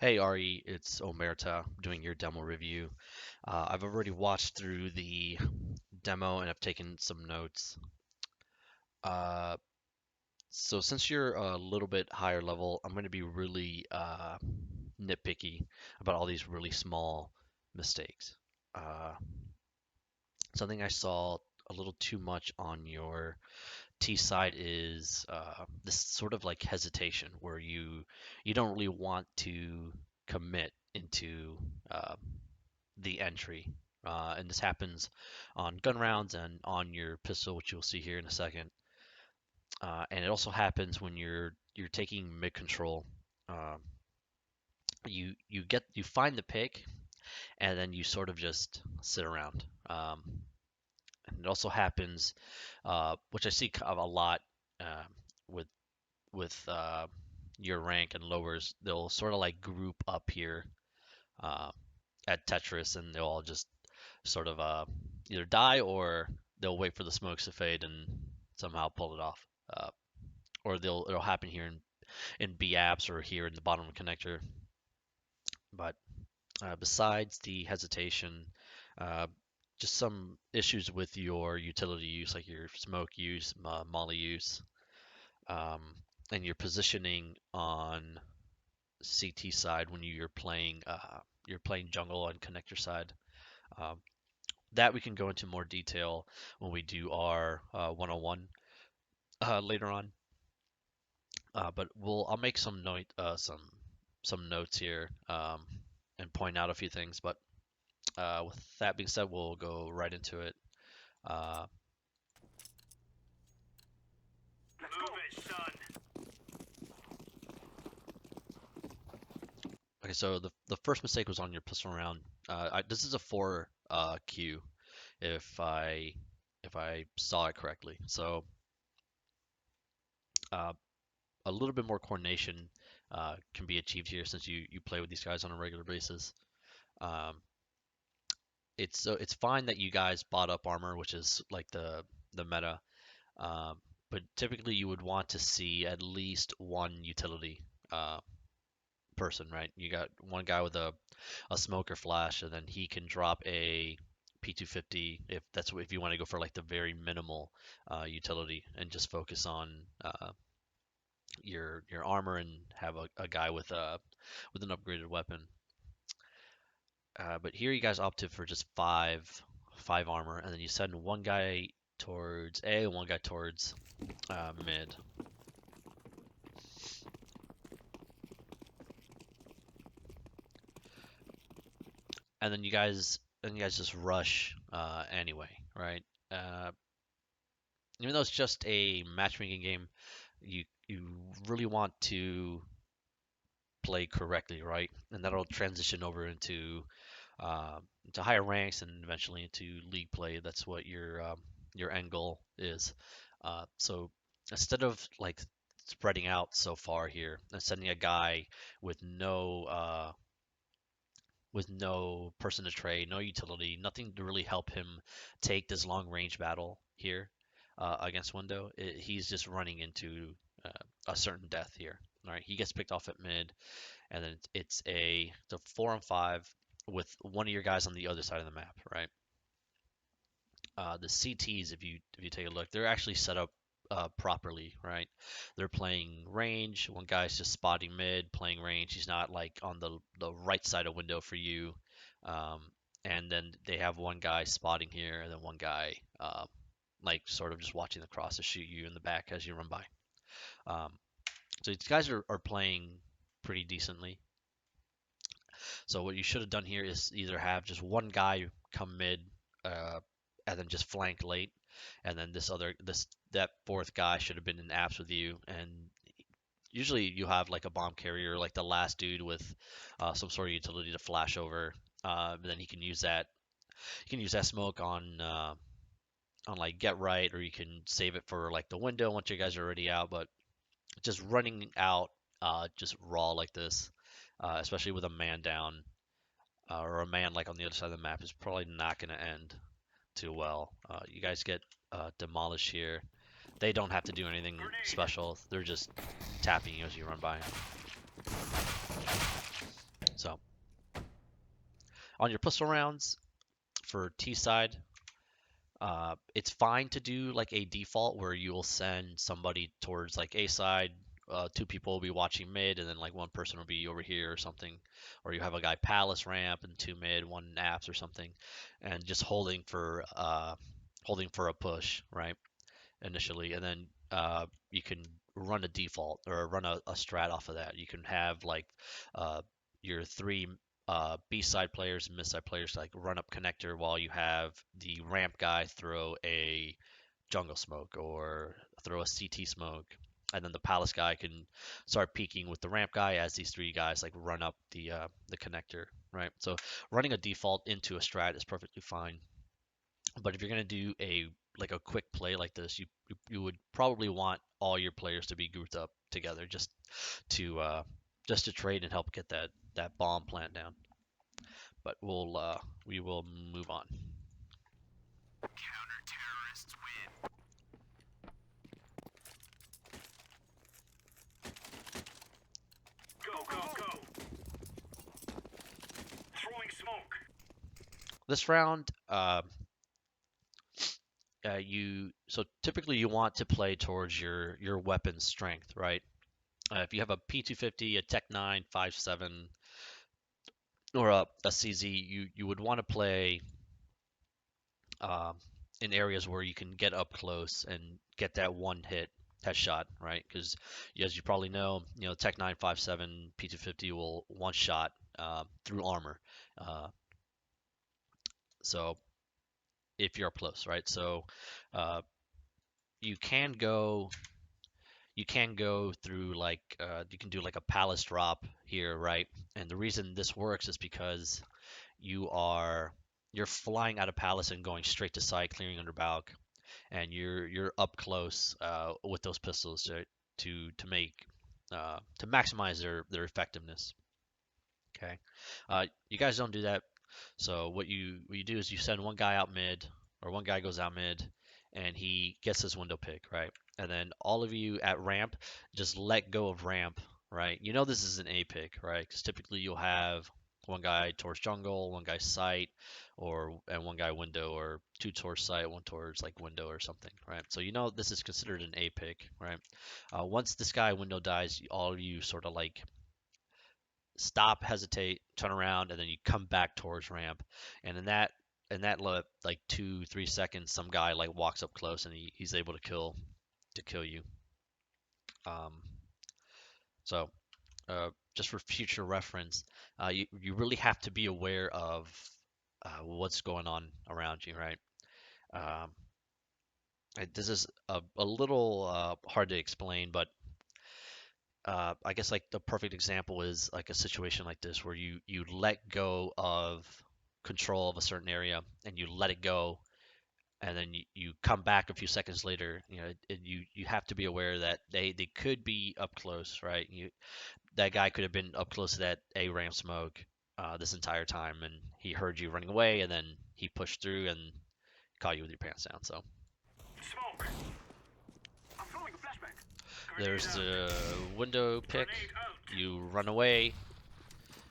Hey Ari, it's Omerta doing your demo review. I've already watched through the demo and I've taken some notes. Uh, so since you're a little bit higher level, I'm going to be really nitpicky about all these really small mistakes. Uh, Something I saw a little too much on your T side is this sort of like hesitation where you don't really want to commit into uh, the entry. And this happens on gun rounds and on your pistol, which you'll see here in a second. And it also happens when you're taking mid control. Um, you find the pick, and then you sort of just sit around. And it also happens, which I see a lot uh, with with your rank and lowers. They'll sort of like group up here uh, at Tetris, and they'll all just sort of either die or they'll wait for the smokes to fade and somehow pull it off. Or it'll happen here in B apps or here in the bottom of the connector. But besides the hesitation, uh, just some issues with your utility use, like your smoke use, molly use, um, and your positioning on CT side when you're playing jungle on connector side. Um, that we can go into more detail when we do our 101 later on. But I'll make some notes here and point out a few things. But with that being said, we'll go right into it. Uh, okay, so the first mistake was on your pistol round. This is a 4 Q if I saw it correctly. So uh, a little bit more coordination can be achieved here since you play with these guys on a regular basis. Um, it's fine that you guys bought up armor, which is like the meta. Um, but typically you would want to see at least one utility uh, person, right? You got one guy with a smoker flash, and then he can drop a P250 if you want to go for like the very minimal utility and just focus on your armor and have a guy with an upgraded weapon. But here you guys opted for just five armor, and then you send one guy towards A, one guy towards mid. And then you guys just rush anyway, right? Uh, Even though it's just a matchmaking game, you really want to play correctly, right? And that'll transition over into higher ranks and eventually into league play. That's what your end goal is. So instead of like spreading out so far here and sending a guy with no person to trade, no utility, nothing to really help him take this long range battle here against Window, he's just running into a certain death here. All right, he gets picked off at mid, and then it's the 4-on-5 with one of your guys on the other side of the map, right? The CTs, if you take a look, they're actually set up properly, right? They're playing range. One guy's just spotting mid, playing range. He's not like on the right side of window for you. Um, and then they have one guy spotting here, and then one guy like sort of just watching the cross to shoot you in the back as you run by. Um, so these guys are playing pretty decently. So what you should have done here is either have just one guy come mid, uh, and then just flank late, and then that fourth guy should have been in apps with you. And usually you have like a bomb carrier, like the last dude with some sort of utility to flash over. Then he can use that. You can use that smoke on like get right, or you can save it for like the window once you guys are already out. But just running out just raw like this, especially with a man down, or a man like on the other side of the map is probably not going to end too well. You guys get demolished here. They don't have to do anything special. They're just tapping you as you run by. So on your pistol rounds for T side, it's fine to do like a default where you'll send somebody towards like A side. Two people will be watching mid, and then like one person will be over here or something, or you have a guy palace ramp and two mid, one apps or something, and just holding for a push, right? Initially, and then you can run a default or run a strat off of that. You can have like uh, your three B side players and mid side players like run up connector while you have the ramp guy throw a jungle smoke or throw a CT smoke. And then the palace guy can start peeking with the ramp guy as these three guys like run up the connector, right? So running a default into a strat is perfectly fine. But if you're gonna do a like a quick play like this, you would probably want all your players to be grouped up together just to trade and help get that bomb plant down. But we will move on. Counter terrorists win. Go, go, go. Throwing smoke. This round, so typically you want to play towards your weapon strength, right? If you have a P250, a Tech 9, 5.7, or a CZ, you would want to play um, in areas where you can get up close and get that one hit headshot, right? Because as you probably know, Tech 957 P250 will one shot through armor. Uh, so if you're up close, right? So uh, you can go through like you can do like a palace drop here, right? And the reason this works is because you're flying out of palace and going straight to side, clearing under balk, and you're up close with those pistols to maximize their effectiveness. Okay, you guys don't do that. So what you do is you send one guy out mid, or one guy goes out mid, and he gets his window pick, right? And then all of you at ramp just let go of ramp, right? You know this is an A pick, right? Because typically you'll have one guy towards jungle, one guy site, and one guy window, or two towards site, one towards like window or something, right? So you know this is considered an A pick, right? Once this guy window dies, all of you sort of like stop, hesitate, turn around, and then you come back towards ramp. And in that like 2-3 seconds, some guy like walks up close and he's able to kill you. Um, so just for future reference, you really have to be aware of what's going on around you, right? Um, this is a little hard to explain, but I guess like the perfect example is like a situation like this where you let go of control of a certain area and you let it go, and then you come back a few seconds later. You have to be aware that they could be up close, right? That guy could have been up close to that A ramp smoke this entire time, and he heard you running away, and then he pushed through and caught you with your pants down. So Smoke. I'm throwing a flashbang. there's Grenade the window pick. Grenade out. You run away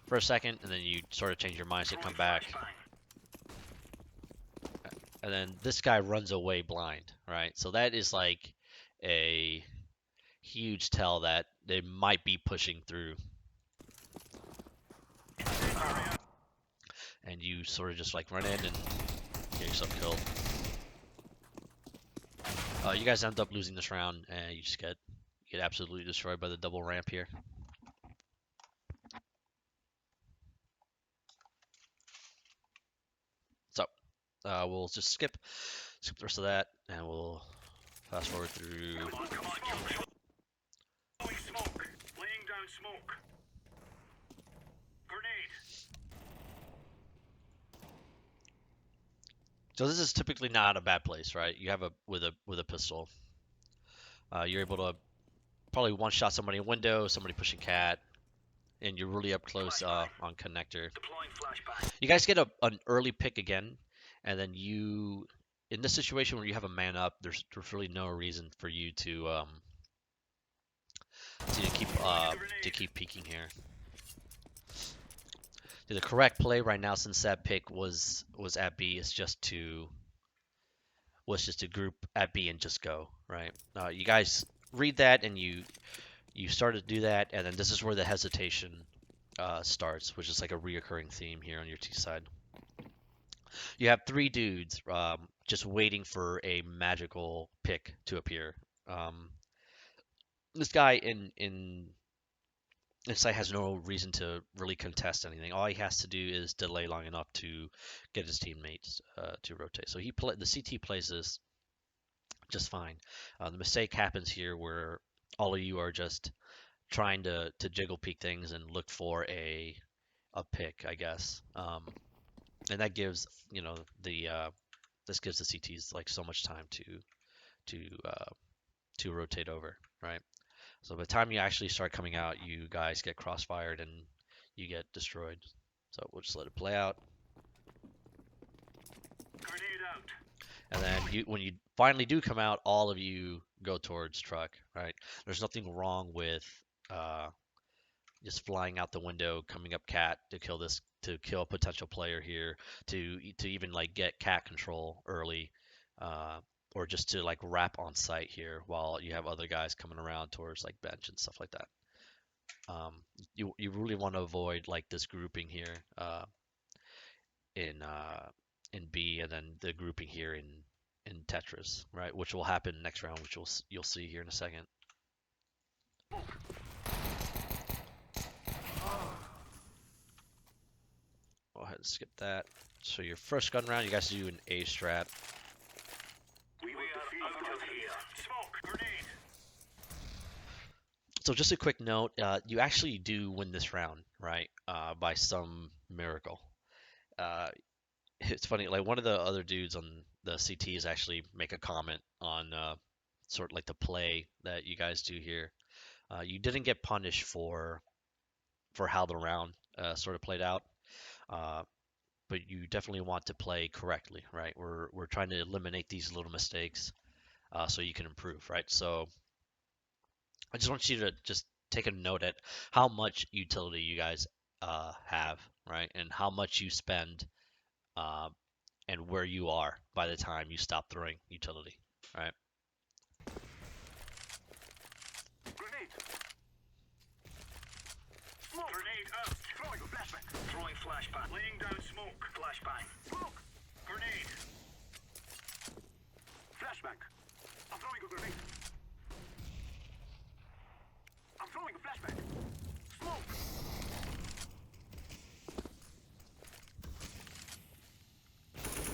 for a second, and then you sort of change your mind to come back. And then this guy runs away blind, right? So that is like a huge tell that they might be pushing through. And you sort of just like run in and get yourself killed. You guys end up losing this round, and you just get absolutely destroyed by the double ramp here. So we'll just skip the rest of that, and we'll fast forward through. Come on. Throwing smoke. Laying down smoke. Grenade. So this is typically not a bad place, right? You have with a pistol, you're able to probably one shot somebody in window, somebody pushing cat, and you're really up close on connector. Deploying flashbang. You guys get an early pick again, and then in this situation where you have a man up, there's really no reason for you to keep peeking here. The correct play right now, since that pick was at B, is just to group at B and just go, right? You guys read that and you start to do that, and then this is where the hesitation starts, which is like a reoccurring theme here on your T side. You have three dudes just waiting for a magical pick to appear. Um, this guy in this side has no reason to really contest anything. All he has to do is delay long enough to get his teammates to rotate. So the CT plays this just fine. The mistake happens here where all of you are just trying to jiggle peek things and look for a pick, I guess. And that gives the this gives the CTs like so much time to uh, to rotate over, right? So by the time you actually start coming out, you guys get crossfired and you get destroyed. So we'll just let it play out. Grenade out. And then when you finally do come out, all of you go towards truck, right? There's nothing wrong with uh, just flying out the window, coming up cat to kill a potential player here, to even like get cat control early, uh, or just to like wrap on site here while you have other guys coming around towards like bench and stuff like that. Um, you really want to avoid like this grouping here in uh, in B, and then the grouping here in Tetris, right? Which will happen next round, which you'll see here in a second. Go ahead and skip that. So your first gun round, you guys do an A strat. We are out of here. Smoke. Grenade. So just a quick note, you actually do win this round, right? By some miracle. Uh, it's funny, like one of the other dudes on the CTs actually make a comment on sort of like the play that you guys do here. You didn't get punished for how the round sort of played out, uh, but you definitely want to play correctly, right? We're trying to eliminate these little mistakes so you can improve, right? So I just want you to just take a note at how much utility you guys have, right? And how much you spend uh, and where you are by the time you stop throwing utility, right? Grenade. Smoke. Grenade out. Throwing a flashbang. Throwing flashbang. Laying down smoke. Flashbang. Smoke. Grenade. Flashbang. I'm throwing a grenade. I'm throwing a flashbang. Smoke.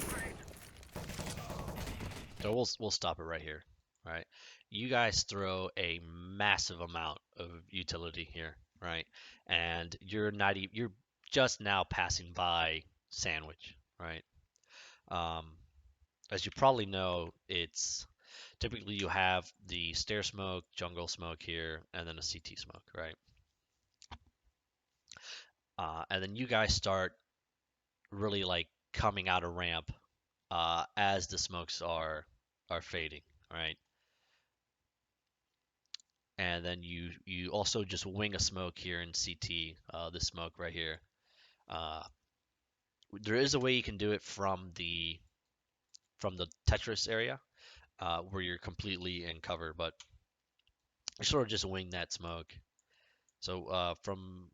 Grenade. So we'll stop it right here, right? You guys throw a massive amount of utility here, right? And you're just now passing by sandwich, right? Um, as you probably know, it's typically you have the stair smoke, jungle smoke here, and then a CT smoke, right? And then you guys start really like coming out of ramp as the smokes are fading, right? And then you also just wing a smoke here in CT, this smoke right here. Uh, there is a way you can do it from the Tetris area, where you're completely in cover, but you sort of just wing that smoke. So from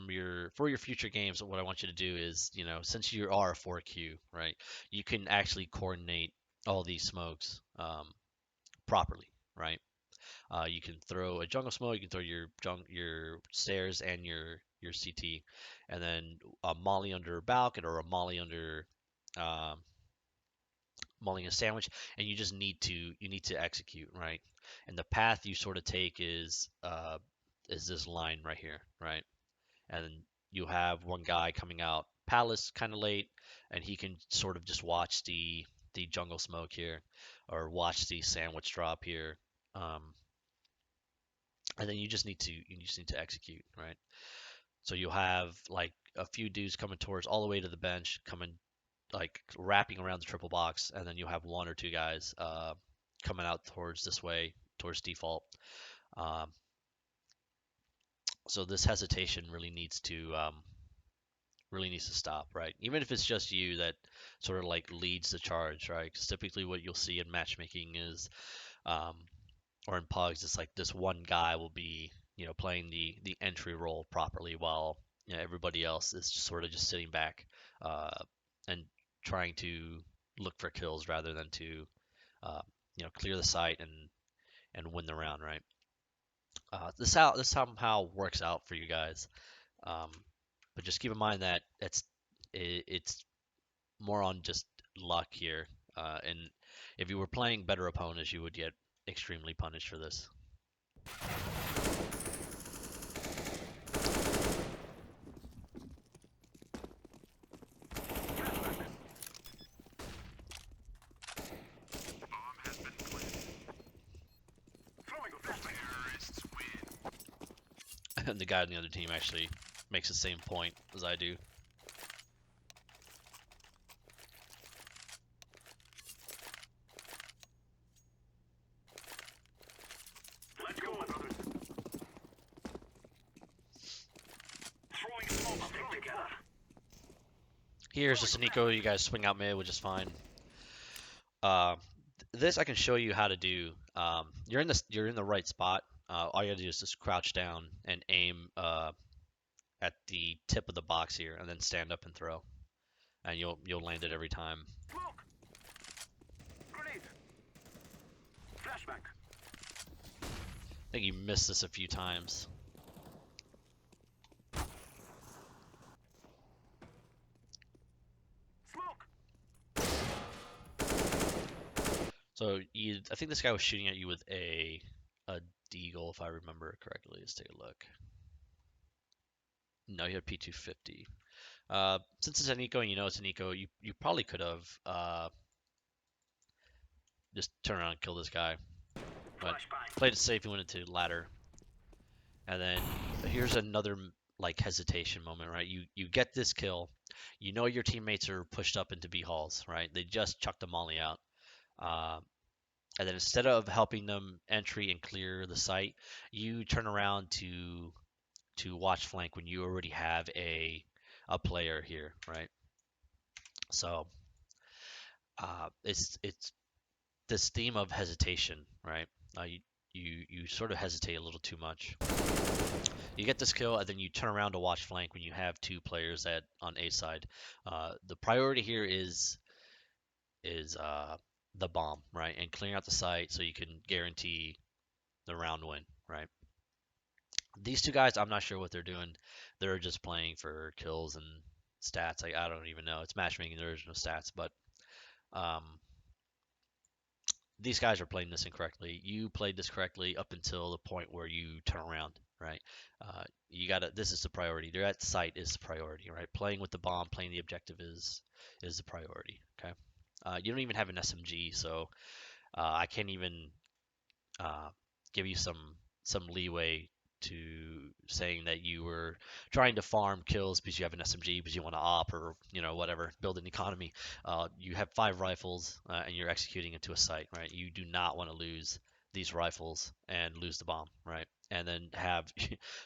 your for your future games, what I want you to do is, since you are a 4Q, right, you can actually coordinate all these smokes properly, right? You can throw a jungle smoke, you can throw your stairs and your CT, and then a molly under a balcony or a um, molly in a sandwich, and you need to execute, right? And the path you sort of take is this line right here, right? And you have one guy coming out palace kind of late, and he can sort of just watch the jungle smoke here, or watch the sandwich drop here. Um, and then you just need to execute, right? So you'll have like a few dudes coming towards all the way to the bench, coming like wrapping around the triple box, and then you'll have one or two guys coming out towards this way, towards default. Um, so this hesitation really needs to really needs to stop, right? Even if it's just you that sort of like leads the charge, right? Because typically what you'll see in matchmaking is, um, or in pugs, it's like this one guy will be, playing the entry role properly while everybody else is just sort of just sitting back, uh, and trying to look for kills rather than to, uh, clear the site and win the round, right? This somehow works out for you guys. Um, but just keep in mind that it's more on just luck here. And if you were playing better opponents, you would get extremely punished for this. Throwing a flashbang. Terrorists win. And the guy on the other team actually makes the same point as I do. Let's go, my brothers. Throwing smoke. Stick together. Here's just an eco. You guys swing out mid, which is fine. Uh, this I can show you how to do. You're in the right spot. All you gotta do is just crouch down and aim at the tip of the box here, and then stand up and throw, and you'll land it every time. Smoke. Grenade. Flashbang. I think you missed this a few times. Smoke. So I think this guy was shooting at you with a deagle, if I remember correctly. Let's take a look. No, you had P250. Since it's an eco and you know it's an eco, you probably could have just turn around and kill this guy, but Flashbang. played it safe and went into ladder. And then here's another like hesitation moment, right? You get this kill, you know your teammates are pushed up into B halls, right? They just chucked the molly out, uh, and then instead of helping them entry and clear the site, you turn around to watch flank when you already have a player here, right? So it's this theme of hesitation, right? You sort of hesitate a little too much. You get this kill, and then you turn around to watch flank when you have two players at on A side. The priority here is the bomb, right, and clearing out the site so you can guarantee the round win, right? These two guys, I'm not sure what they're doing. They're just playing for kills and stats. I don't even know. It's matchmaking. There's no stats, but um, these guys are playing this incorrectly. You played this correctly up until the point where you turn around, right? You gotta. This is the priority. They're at site is the priority, right? Playing with the bomb, playing the objective is the priority. Okay. You don't even have an SMG, so I can't even uh, give you some leeway to saying that you were trying to farm kills because you have an SMG because you want to op or whatever, build an economy. You have 5 rifles and you're executing into a site, right? You do not want to lose these rifles and lose the bomb, right? And then have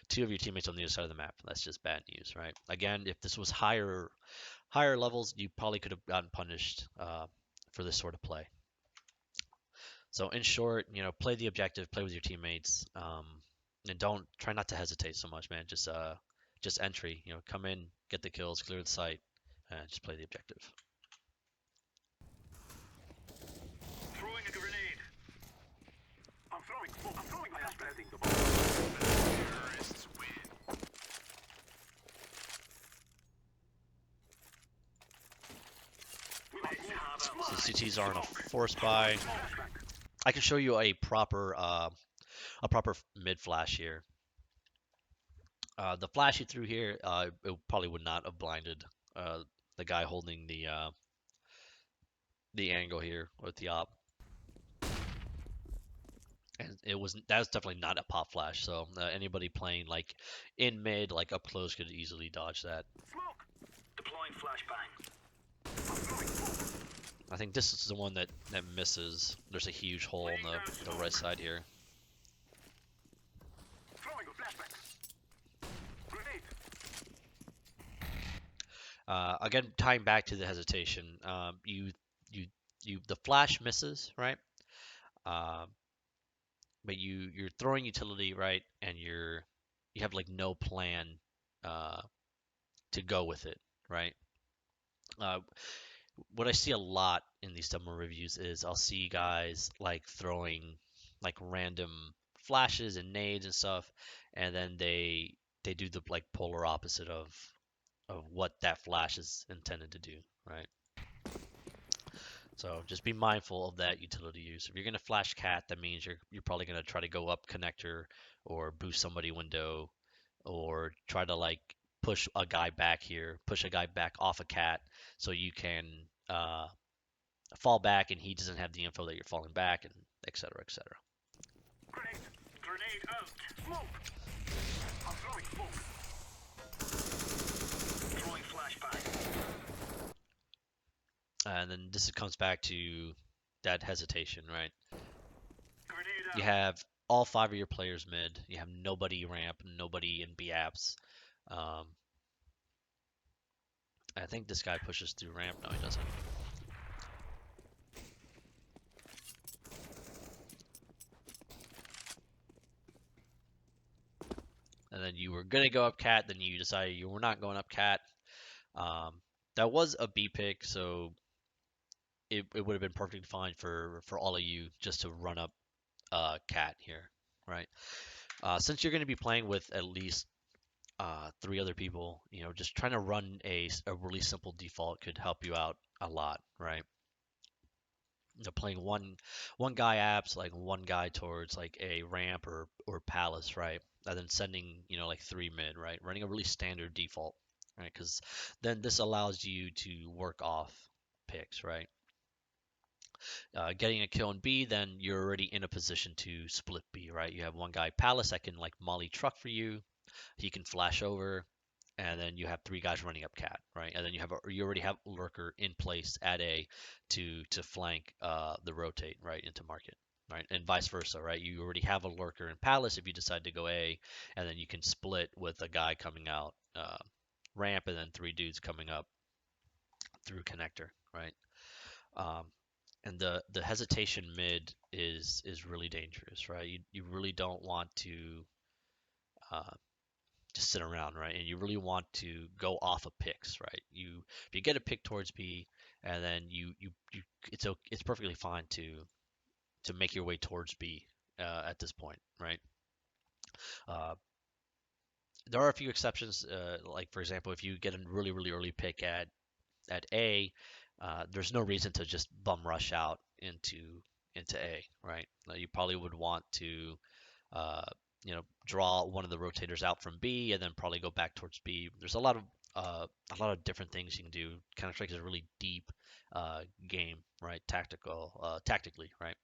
two of your teammates on the other side of the map. That's just bad news, right? Again, if this was higher levels, you probably could have gotten punished for this sort of play. So in short, play the objective, play with your teammates, and don't try not to hesitate so much, man. Just entry. Come in, get the kills, clear the site, and just play the objective. Throwing a grenade. I'm throwing smoke. I'm throwing flashbang. The bomb. Terrorists win. So CTs are on a force buy. I can show you a proper mid flash here. The flash you threw here, it probably would not have blinded the guy holding the angle here with the op. And that was definitely not a pop flash. So anybody playing like in mid, like up close, could easily dodge that. Smoke. Deploying flashbang. I think this is the one that misses. There's a huge hole on the right side here. Throwing a flashbang. Grenade. Again, tying back to the hesitation, you the flash misses, right? Um, but you're throwing utility, right, and you have like no plan uh, to go with it, right? Uh, what I see a lot in these demo reviews is I'll see guys like throwing like random flashes and nades and stuff, and then they do the like polar opposite of what that flash is intended to do, right? So just be mindful of that utility use. If you're gonna flash cat, that means you're probably gonna try to go up connector or boost somebody window or try to like push a guy back here, push a guy back off a cat so you can fall back and he doesn't have the info that you're falling back and et cetera, et cetera. Grenade. Grenade out. Smoke. I'm throwing smoke. Throwing flashbang. And then this comes back to that hesitation, right? Grenade You out. have all five of your players mid. You have nobody ramp, nobody in B apps. Um, I think this guy pushes through ramp. No, he doesn't. And then you were gonna go up cat, then you decided you were not going up cat. Um, that was a B pick, so it would have been perfectly fine for all of you just to run up cat here, right? Since you're going to be playing with at least three other people, just trying to run a really simple default could help you out a lot, right? Playing one guy apps, like one guy towards like a ramp or palace, right? And then sending like three mid, right? Running a really standard default, right? Because then this allows you to work off picks, right? Getting a kill in B, then you're already in a position to split B, right? You have one guy palace that can like molly truck for you. He can flash over, and then you have three guys running up cat, right? And then you already have lurker in place at A to flank the rotate right into market, right? And vice versa, right? You already have a lurker in palace if you decide to go A, and then you can split with a guy coming out ramp, and then three dudes coming up through connector, right? Um, and the hesitation mid is really dangerous, right? You really don't want to uh, just sit around, right? And you really want to go off of picks, right? If you get a pick towards B, and then it's perfectly fine to make your way towards B at this point, right? Uh, there are a few exceptions, like for example, if you get a really really early pick at A, there's no reason to just bum rush out into A, right? You probably would want to uh, draw one of the rotators out from B and then probably go back towards B. There's a lot of different things you can do. Counter Strike is a really deep game, right? Tactically, right?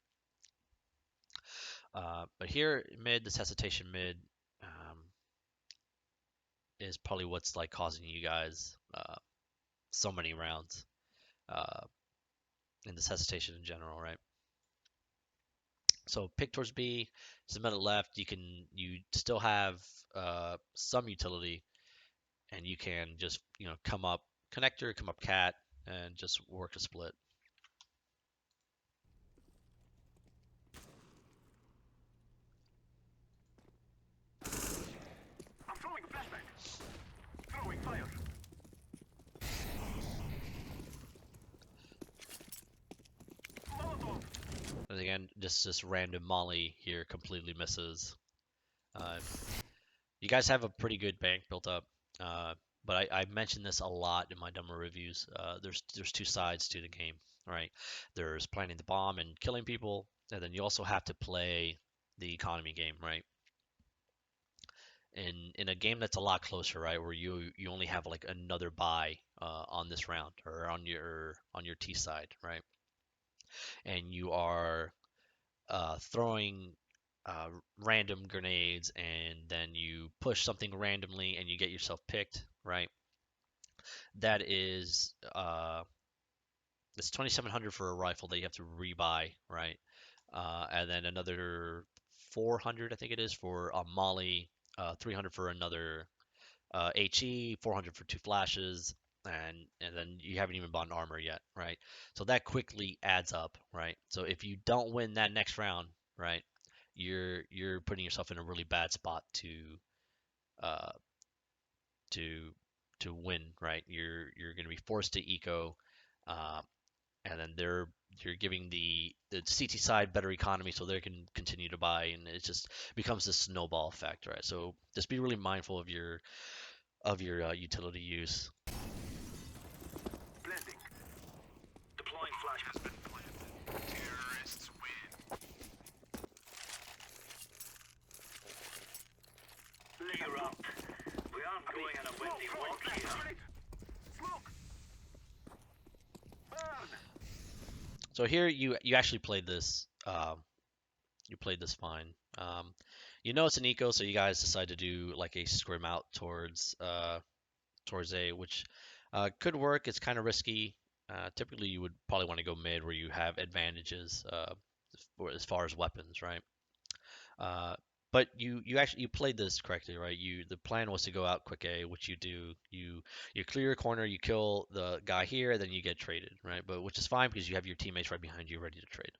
But here mid, this hesitation mid is probably what's like causing you guys so many rounds uh, in this hesitation in general, right? So pick towards B, submit it left. You still have some utility, and you can just come up connector, come up cat, and just work a split. I'm throwing a flashbang. Throwing fire. Molotov. And again, just this random molly here completely misses. Uh, you guys have a pretty good bank built up, but I mentioned this a lot in my demo reviews. There's two sides to the game, right? There's planting the bomb and killing people, and then you also have to play the economy game, right? In a game that's a lot closer, right, where you only have like another buy on this round or on your T side, right, and you are throwing uh, random grenades, and then you push something randomly and you get yourself picked, right? That is it's 2,700 for a rifle that you have to rebuy, right? And then another 400, I think it is, for a molly, 300 for another HE, 400 for two flashes. and then you haven't even bought an armor yet, right? So that quickly adds up, right? So if you don't win that next round, right, you're putting yourself in a really bad spot uh to to win, right? You're going to be forced to eco, uh, and then you're giving the CT side better economy so they can continue to buy, and it just becomes this snowball effect, right? So just be really mindful of your utility use. Blending. Deploying flash has been planted. Terrorists win. Layer up. We aren't going on a windy walk here. Smoke! Burn! So here you actually played this. You played this fine. You know it's an eco, so you guys decide to do like a scrim out towards A, which could work. It's kind of risky. Typically, you would probably want to go mid where you have advantages as far as weapons, right? Uh, but you actually you played this correctly, right? The plan was to go out quick A, which you do. You clear your corner, you kill the guy here, then you get traded, right? But which is fine because you have your teammates right behind you ready to trade.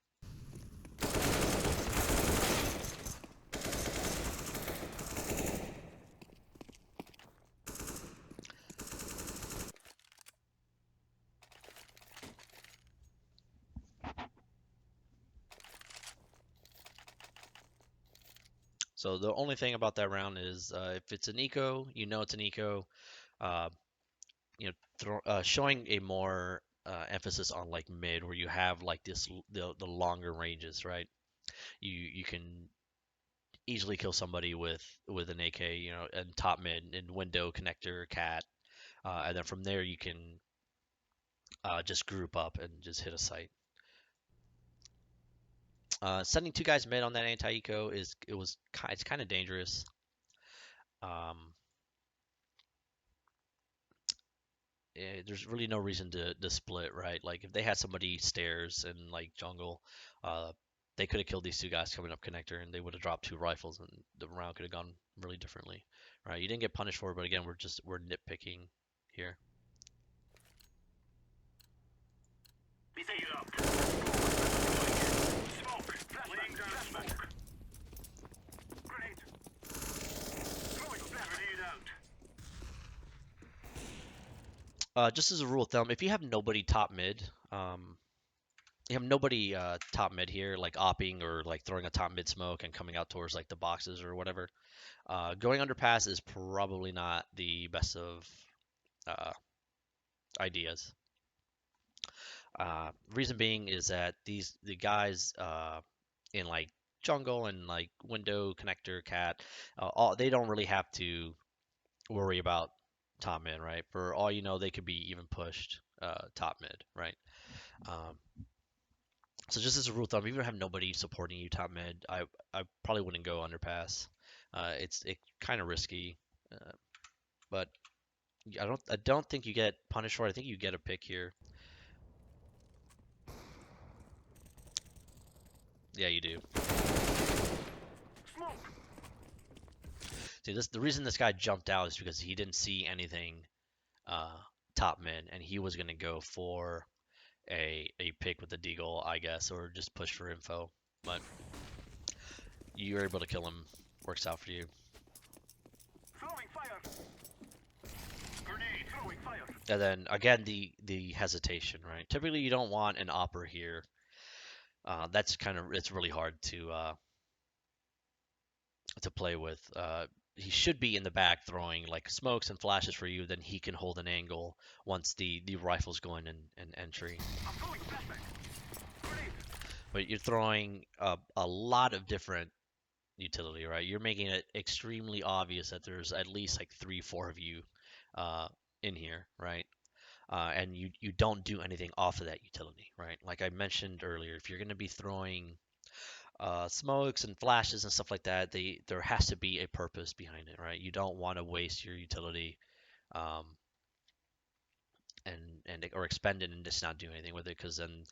So the only thing about that round is if it's an eco, you know it's an eco. Uh, showing a more emphasis on like mid, where you have like the longer ranges, right? You can easily kill somebody with an AK, you know, and top mid and window connector cat, and then from there you can just group up and just hit a site. Sending two guys mid on that anti eco it's kind of dangerous. Um, there's really no reason to split, right? Like if they had somebody stairs and like jungle, uh, they could have killed these two guys coming up connector, and they would have dropped two rifles, and the round could have gone really differently, right? You didn't get punished for it, but again, we're nitpicking here. Be taken up. Smoke! Laying down smoke. Grenade. Throwing grenade out. Just as a rule of thumb, if you have nobody top mid, you have nobody top mid here, like opping or like throwing a top mid smoke and coming out towards like the boxes or whatever. Going underpass is probably not the best of uh, ideas. Reason being is that the guys in like jungle and like window connector cat, all they don't really have to worry about top mid, right? For all you know, they could be even pushed top mid, right? Um, so just as a rule of thumb, if you have nobody supporting you top mid, I probably wouldn't go underpass. It kind of risky, but I don't think you get punished for it. I think you get a pick here. Yeah, you do. Smoke! See, the reason this guy jumped out is because he didn't see anything uh, top mid, and he was gonna go for a pick with the deagle, I guess, or just push for info. But you were able to kill him. Works out for you. Throwing fire. Grenade. Throwing fire. And then again, the hesitation, right? Typically, you don't want an opera here. That's kind of it's really hard to play with. He should be in the back throwing like smokes and flashes for you. Then he can hold an angle once the rifle's going in entry. I'm throwing flashback. Grenade. But you're throwing a lot of different utility, right? You're making it extremely obvious that there's at least like three, four of you uh, in here, right? And you don't do anything off of that utility, right? Like I mentioned earlier, if you're going to be throwing smokes and flashes and stuff like that, there has to be a purpose behind it, right? You don't want to waste your utility um, and or expend it and just not do anything with it, because then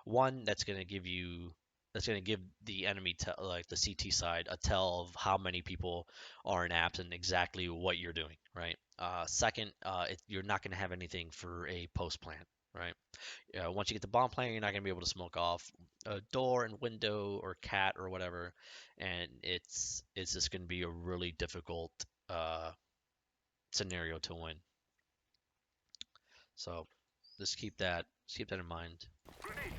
one, that's going to give you that's going to give the enemy like the CT side a tell of how many people are in apps and exactly what you're doing, right? Second, you're not going to have anything for a post plant, right? Once you get the bomb plant, you're not going to be able to smoke off a door and window or cat or whatever, and it's just going to be a really difficult uh, scenario to win. So just keep that in mind. Grenade.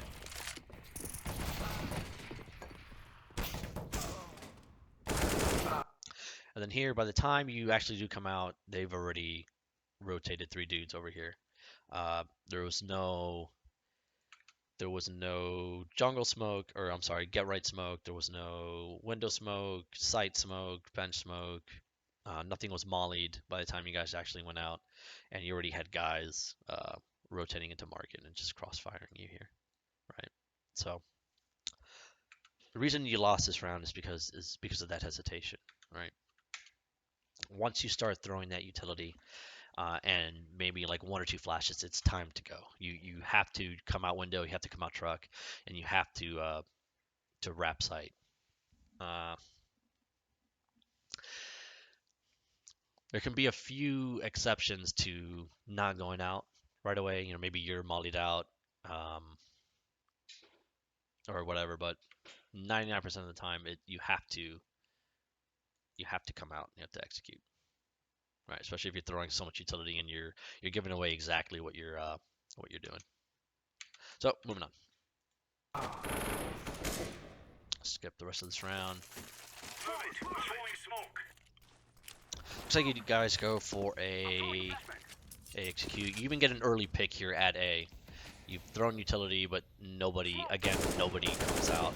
And then here, by the time you actually do come out, they've already rotated three dudes over here. Uh, there was no jungle smoke, or I'm sorry, get right smoke. There was no window smoke, site smoke, bench smoke. Nothing was mollied by the time you guys actually went out, and you already had guys rotating into market and just crossfiring you here, right? So the reason you lost this round is because of that hesitation, right? Once you start throwing that utility, and maybe like one or two flashes, it's time to go. You have to come out window, you have to come out truck, and you have to wrap site. Uh, there can be a few exceptions to not going out right away. You know, maybe you're mollied out, um, or whatever, but 99% of the time, you have to come out. You have to execute, right? Especially if you're throwing so much utility and you're giving away exactly what you're doing. So moving on. Skip the rest of this round. Move it. Throwing smoke. Looks like you guys go for a execute. You even get an early pick here at A. You've thrown utility, but nobody comes out.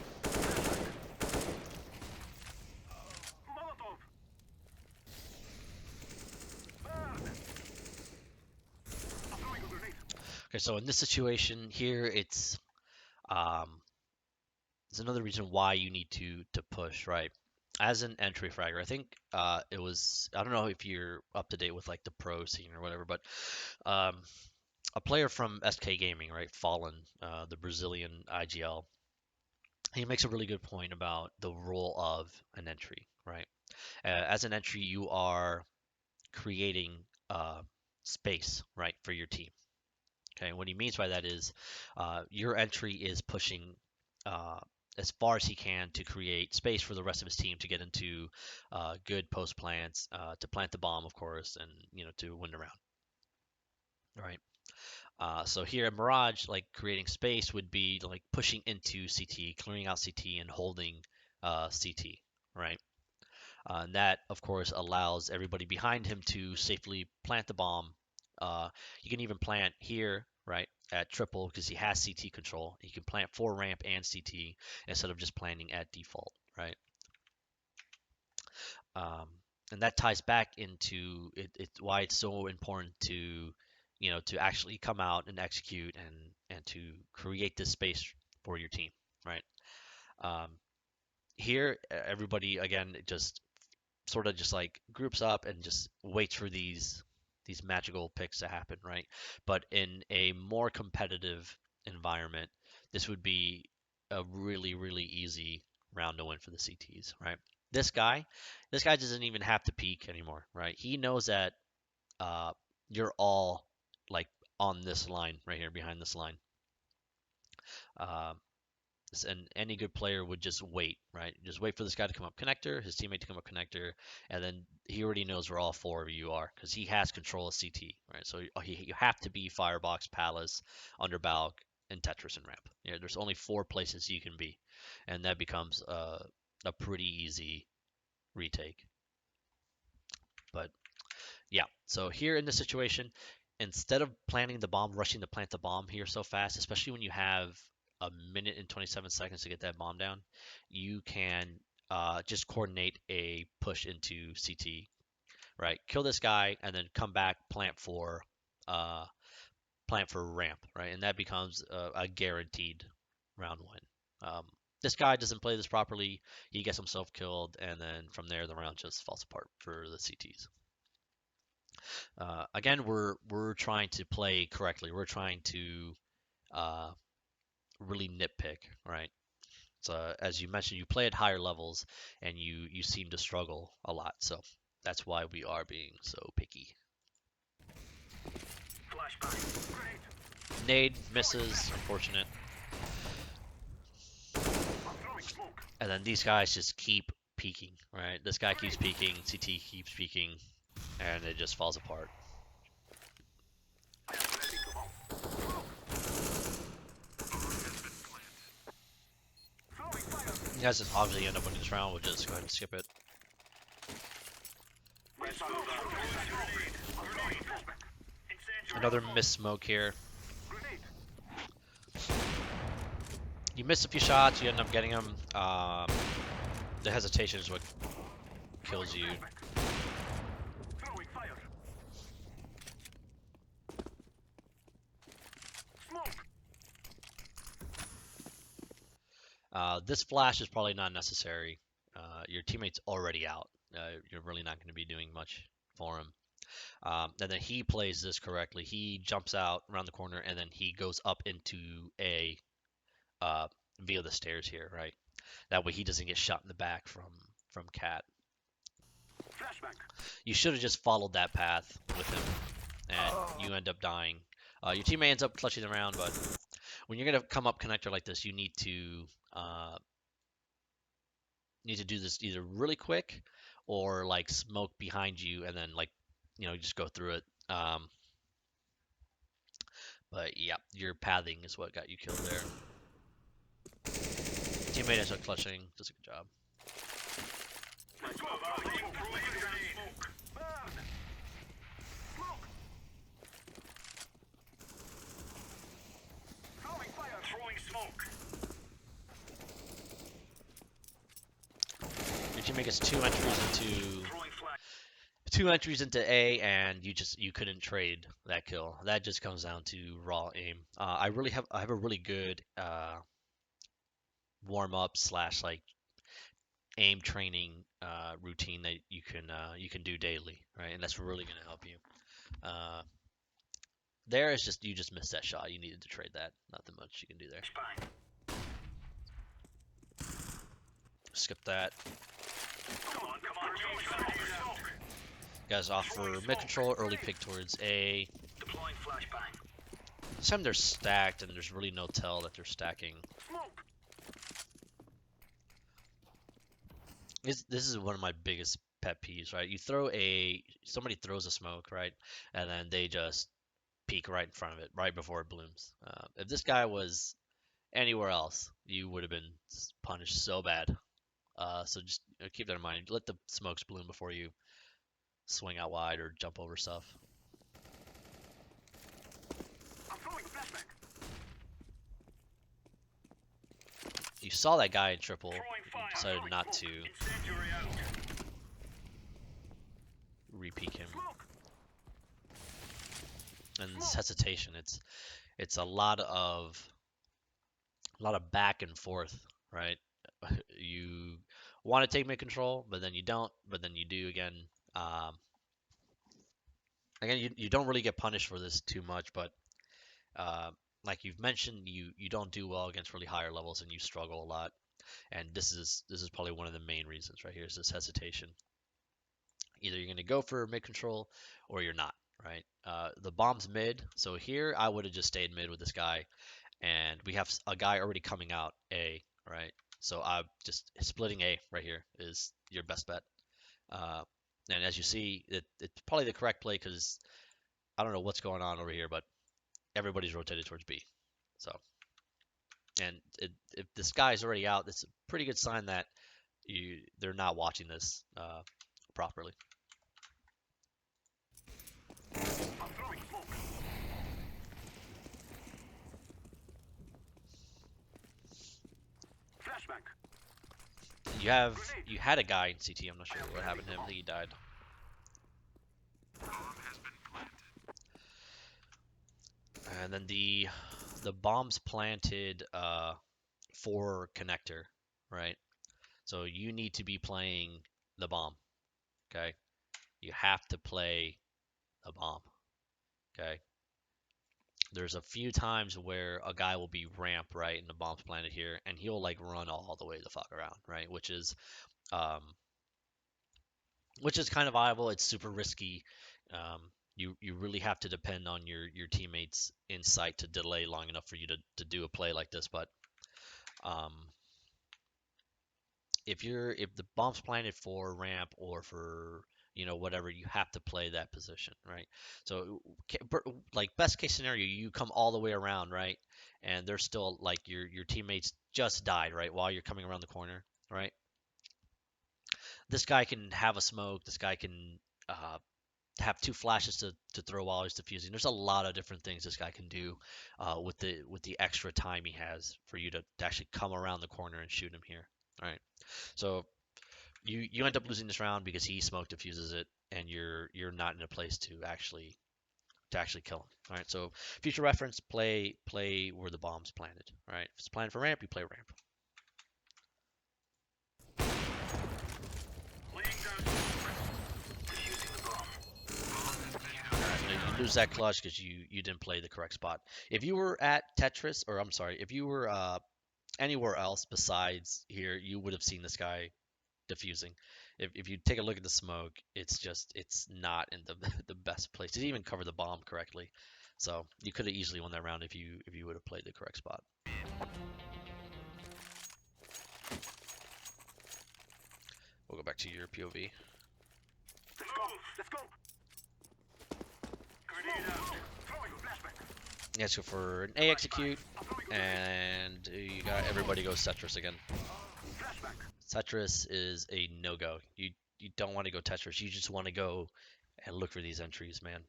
Molotov. Burn. I'm throwing a grenade. Okay, so in this situation here, um, it's another reason why you need to push, right? As an entry fragger, I think it was, I don't know if you're up to date with like the pro scene or whatever, but um, a player from SK Gaming, right, Fallen, the Brazilian IGL, he makes a really good point about the role of an entry, right? As an entry, you are creating uh, space, right, for your team. Okay, and what he means by that is your entry is pushing uh, as far as he can to create space for the rest of his team to get into good post plants, to plant the bomb, of course, and to win the round. Right. So here at Mirage, like creating space would be like pushing into CT, clearing out CT, and holding CT. Right. And that, of course, allows everybody behind him to safely plant the bomb. You can even plant here, right, at triple because he has CT control. He can plant for ramp and CT instead of just planting at default, right? Um, and that ties back into why it's so important to, to actually come out and execute and to create this space for your team, right? Um, here, everybody again just sort of just like groups up and just waits for these magical picks to happen, right? But in a more competitive environment, this would be a really easy round to win for the CTs, right? This guy, this guy doesn't even have to peek anymore, right? He knows that uh, you're all like on this line right here behind this line. Um, and any good player would just wait, right? Just wait for this guy to come up connector, his teammate to come up connector, and then he already knows where all four of you are because he has control of CT, right? So you have to be Firebox, Palace, Underbalk, and Tetris and Ramp. Yeah, there's only four places you can be, and that becomes a pretty easy retake. But yeah, so here in this situation, instead of planting the bomb, rushing to plant the bomb here so fast, especially when you have a minute and 27 seconds to get that bomb down, you can just coordinate a push into CT, right? Kill this guy and then come back, uh, plant for ramp, right? And that becomes a guaranteed round win. This guy doesn't play this properly. He gets himself killed, and then from there the round just falls apart for the CTs. Again, we're trying to play correctly. We're trying to uh, really nitpick, right? So as you mentioned, you play at higher levels, and you seem to struggle a lot. So that's why we are being so picky. Flashbang. Grenade. Nade misses, unfortunate. I'm throwing smoke. And then these guys just keep peeking, right? This guy keeps peeking, CT keeps peeking, and it just falls apart. I am planting the bomb. Throwing fire. You guys just obviously end up winning this round. We'll just go ahead and skip it. Another missed smoke here. Grenade. You miss a few shots, you end up getting them. The hesitation is what kills you. Throwing fire. Smoke. This flash is probably not necessary. Your teammate's already out. You're really not going to be doing much for him. And then he plays this correctly. He jumps out around the corner, and then he goes up into A via the stairs here, right? That way he doesn't get shot in the back from Cat. Flashbang. You should have just followed that path with him, and you end up dying. Your teammate ends up clutching the round, but when you're gonna come up connector like this, you need to do this either really quick or like smoke behind you and then like just go through it. But yeah, your pathing is what got you killed there. Teammate ends up clutching. Does a good job. Throwing fire. Throwing smoke. Your teammate gets two entries Throwing flash. into A, and you couldn't trade that kill. That just comes down to raw aim. I have a really good warm up / like aim training routine that you can do daily, right? And that's really gonna help you. There is just you just missed that shot. You needed to trade that. Nothing much you can do there. Flashbang. Skip that. Come on, come on. Smoke. Guys off for mid control, early pick towards A. Deploying flashbang. This time they're stacked, and there's really no tell that they're stacking. Smoke. This is one of my biggest pet peeves, right? Somebody throws a smoke, right, and then they just peek right in front of it, right before it blooms. If this guy was anywhere else, you would have been punished so bad. So just keep that in mind. Let the smokes bloom before you swing out wide or jump over stuff. I'm throwing a flashbang. You saw that guy in triple. Throwing You fire. decided not to Incendiary out. re-peek him. Smoke. And this hesitation, it's a lot of back and forth, right? You want to take mid control, but then you don't, but then you do again. Again, you don't really get punished for this too much, but like you've mentioned, you don't do well against really higher levels, and you struggle a lot. And this is probably one of the main reasons right here is this hesitation. Either you're going to go for mid control or you're not, right? The bomb's mid, so here I would have just stayed mid with this guy, and we have a guy already coming out A, right? So just splitting A right here is your best bet. And as you see, it's probably the correct play because I don't know what's going on over here, but everybody's rotated towards B. So, and if this guy's already out, it's a pretty good sign that they're not watching this properly. I'm throwing smoke. Flashbang. You had a guy in CT. I'm not sure what happened to him. I think he died. And then the bomb's planted for connector, right? So you need to be playing the bomb. Okay, you have to play the bomb. Okay, There's a few times where a guy will be ramp right and the bomb's planted here, and he'll like run all the way the fuck around, right? Um, which is kind of viable. It's super risky. Um, you really have to depend on your teammates' insight to delay long enough for you to do a play like this. But um, if the bomb's planted for ramp or for whatever, you have to play that position, right? So like best case scenario, you come all the way around, right? And there's still like your teammates just died, right? While you're coming around the corner, right? This guy can have a smoke. This guy can have two flashes to throw while he's defusing. There's a lot of different things this guy can do with the extra time he has for you to actually come around the corner and shoot him here. All right. So you end up losing this round because he smoke diffuses it, and you're not in a place to actually kill him. All right. So future reference, play where the bomb's planted. All right. If it's planted for ramp, you play ramp. Laying down smoke. Defusing the bomb. You lose that clutch because you didn't play the correct spot. If you were at Tetris, or I'm sorry, if you were anywhere else besides here, you would have seen this guy diffusing. If you take a look at the smoke, it's not in the the best place. It didn't even cover the bomb correctly. So you could have easily won that round if you would have played the correct spot. We'll go back to your POV. Let's go. Let's go. Grenade out. Throwing flashbang. Yeah, let's go for an A execute, and you got everybody goes Tetris again. Flashbang. Tetris is a no-go. You don't want to go Tetris. You just want to go and look for these entries, man.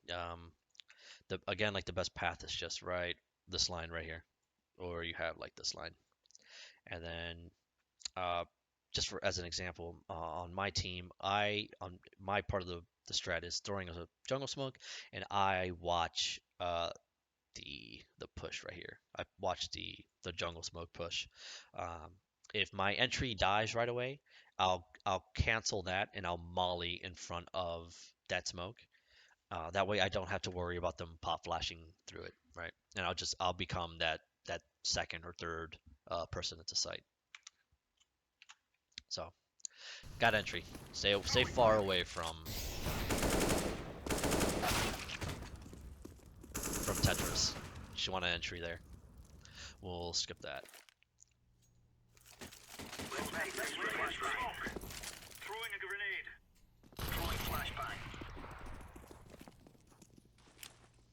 Again, like the best path is just right this line right here, or you have like this line, and then just for as an example, on my team, on my part of the strat is throwing a jungle smoke, and I watch the push right here. I watch the jungle smoke push. Um, if my entry dies right away, I'll cancel that and I'll molly in front of that smoke. That way I don't have to worry about them pop flashing through it, right? And I'll become that second or third person at the site. So got entry. Stay far away from Tetris. You want an entry there. We'll skip that. Flashbang. Throwing a grenade. Throwing flashbang.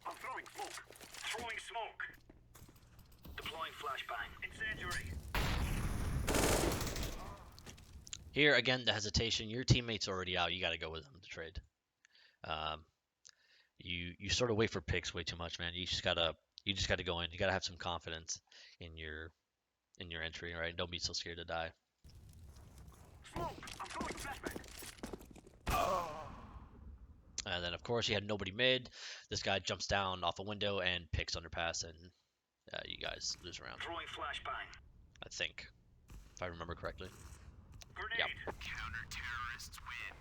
I'm throwing smoke. Throwing smoke. Deploying flashbang. Incendiary. Here again, the hesitation. Your teammate's already out. You got to go with them to trade. Um, you sort of wait for picks way too much, man. You just gotta go in. You gotta have some confidence in your entry, right? Don't be so scared to die. Smoke. I'm throwing flashbang. And then of course you had nobody mid. This guy jumps down off a window and picks underpass, and you guys lose around. Throwing flashbang. I think, if I remember correctly. Grenade. Yep. Counter-terrorists win.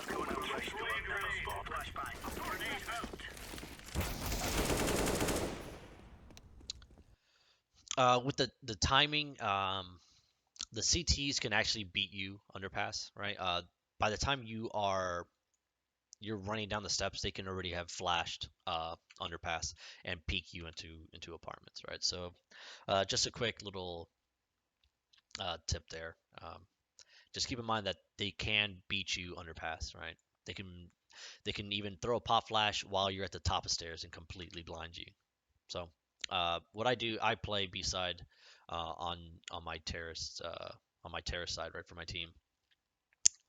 Going out. Throwing a grenade. Flashbang. Grenade out. With the timing, the CTs can actually beat you underpass, right? By the time you're running down the steps, they can already have flashed underpass and peek you into apartments, right? So just a quick little tip there. Just keep in mind that they can beat you underpass, right? They can even throw a pop flash while you're at the top of stairs and completely blind you. So what I do, I play B side on my terrace side, right, for my team.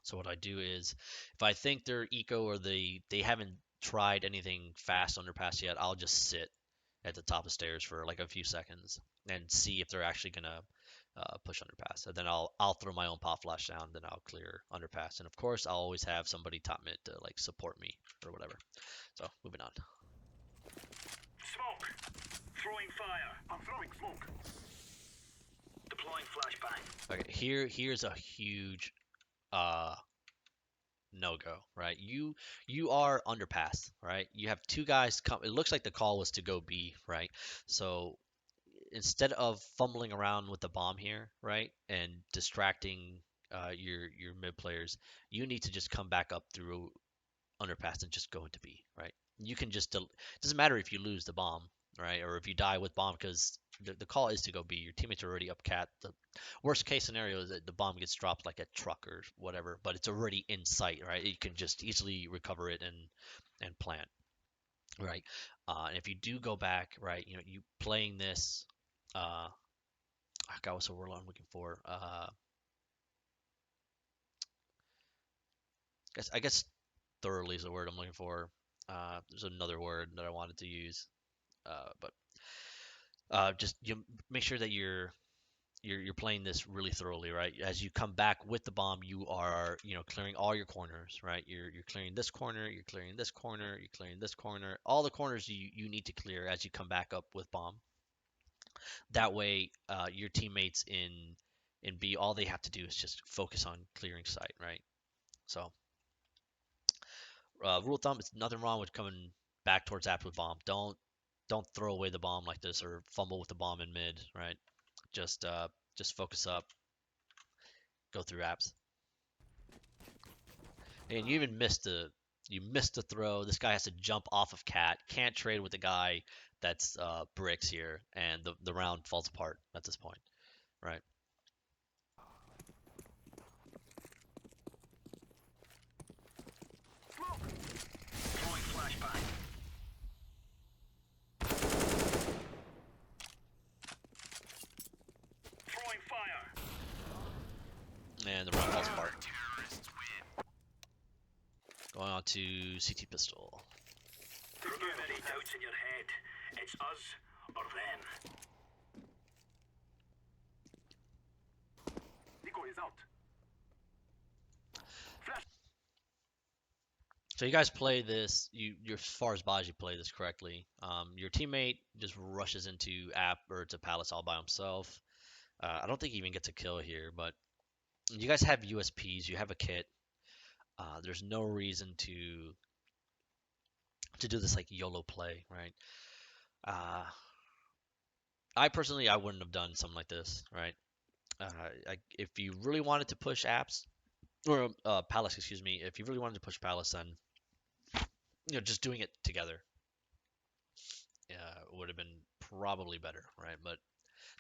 So what I do is, if I think they're eco or they haven't tried anything fast underpass yet, I'll just sit at the top of stairs for like a few seconds and see if they're actually gonna push underpass. And then I'll throw my own pop flash down, then I'll clear underpass. And of course, I'll always have somebody top mid to like support me or whatever. So moving on. Smoke. Throwing fire. I'm throwing smoke. Deploying flashbang. Okay, here's a huge no go, right? You are underpass, right? You have two guys come. It looks like the call was to go B, right? So instead of fumbling around with the bomb here, right, and distracting your mid players, you need to just come back up through underpass and just go into B, right? You can just it doesn't matter if you lose the bomb, right, or if you die with bomb because the call is to go B. Your teammates are already up cat. The worst case scenario is that the bomb gets dropped like a truck or whatever, but it's already in sight, right? You can just easily recover it and plant, right? And if you do go back, right, you playing this. I forgot what's the word I'm looking for. I guess thoroughly is the word I'm looking for. There's another word that I wanted to use, but just you make sure that you're playing this really thoroughly, right? As you come back with the bomb, you are clearing all your corners, right? You're clearing this corner, you're clearing this corner, you're clearing this corner, all the corners you need to clear as you come back up with bomb. That way, your teammates in B, all they have to do is just focus on clearing site, right? So rule of thumb, it's nothing wrong with coming back towards apps with bomb. Don't throw away the bomb like this or fumble with the bomb in mid, right? Just focus up, go through apps. And you missed the throw. This guy has to jump off of cat. Can't trade with the guy that's bricks here, and the round falls apart at this point, right? Smoke! Throwing flashbang. Throwing fire. And the round falls apart. Going on to CT pistol. Remove any doubts in your head. It's us or them. Nico is out. Flash. So you guys play this. You're as far as Baji play this correctly. Your teammate just rushes into app or to palace all by himself. I don't think he even gets a kill here, but you guys have USPs. You have a kit. There's no reason to do this like YOLO play, right? Uh, I wouldn't have done something like this, right? If you really wanted to push apps or Palace, excuse me, if you really wanted to push Palace, then just doing it together would have been probably better, right? But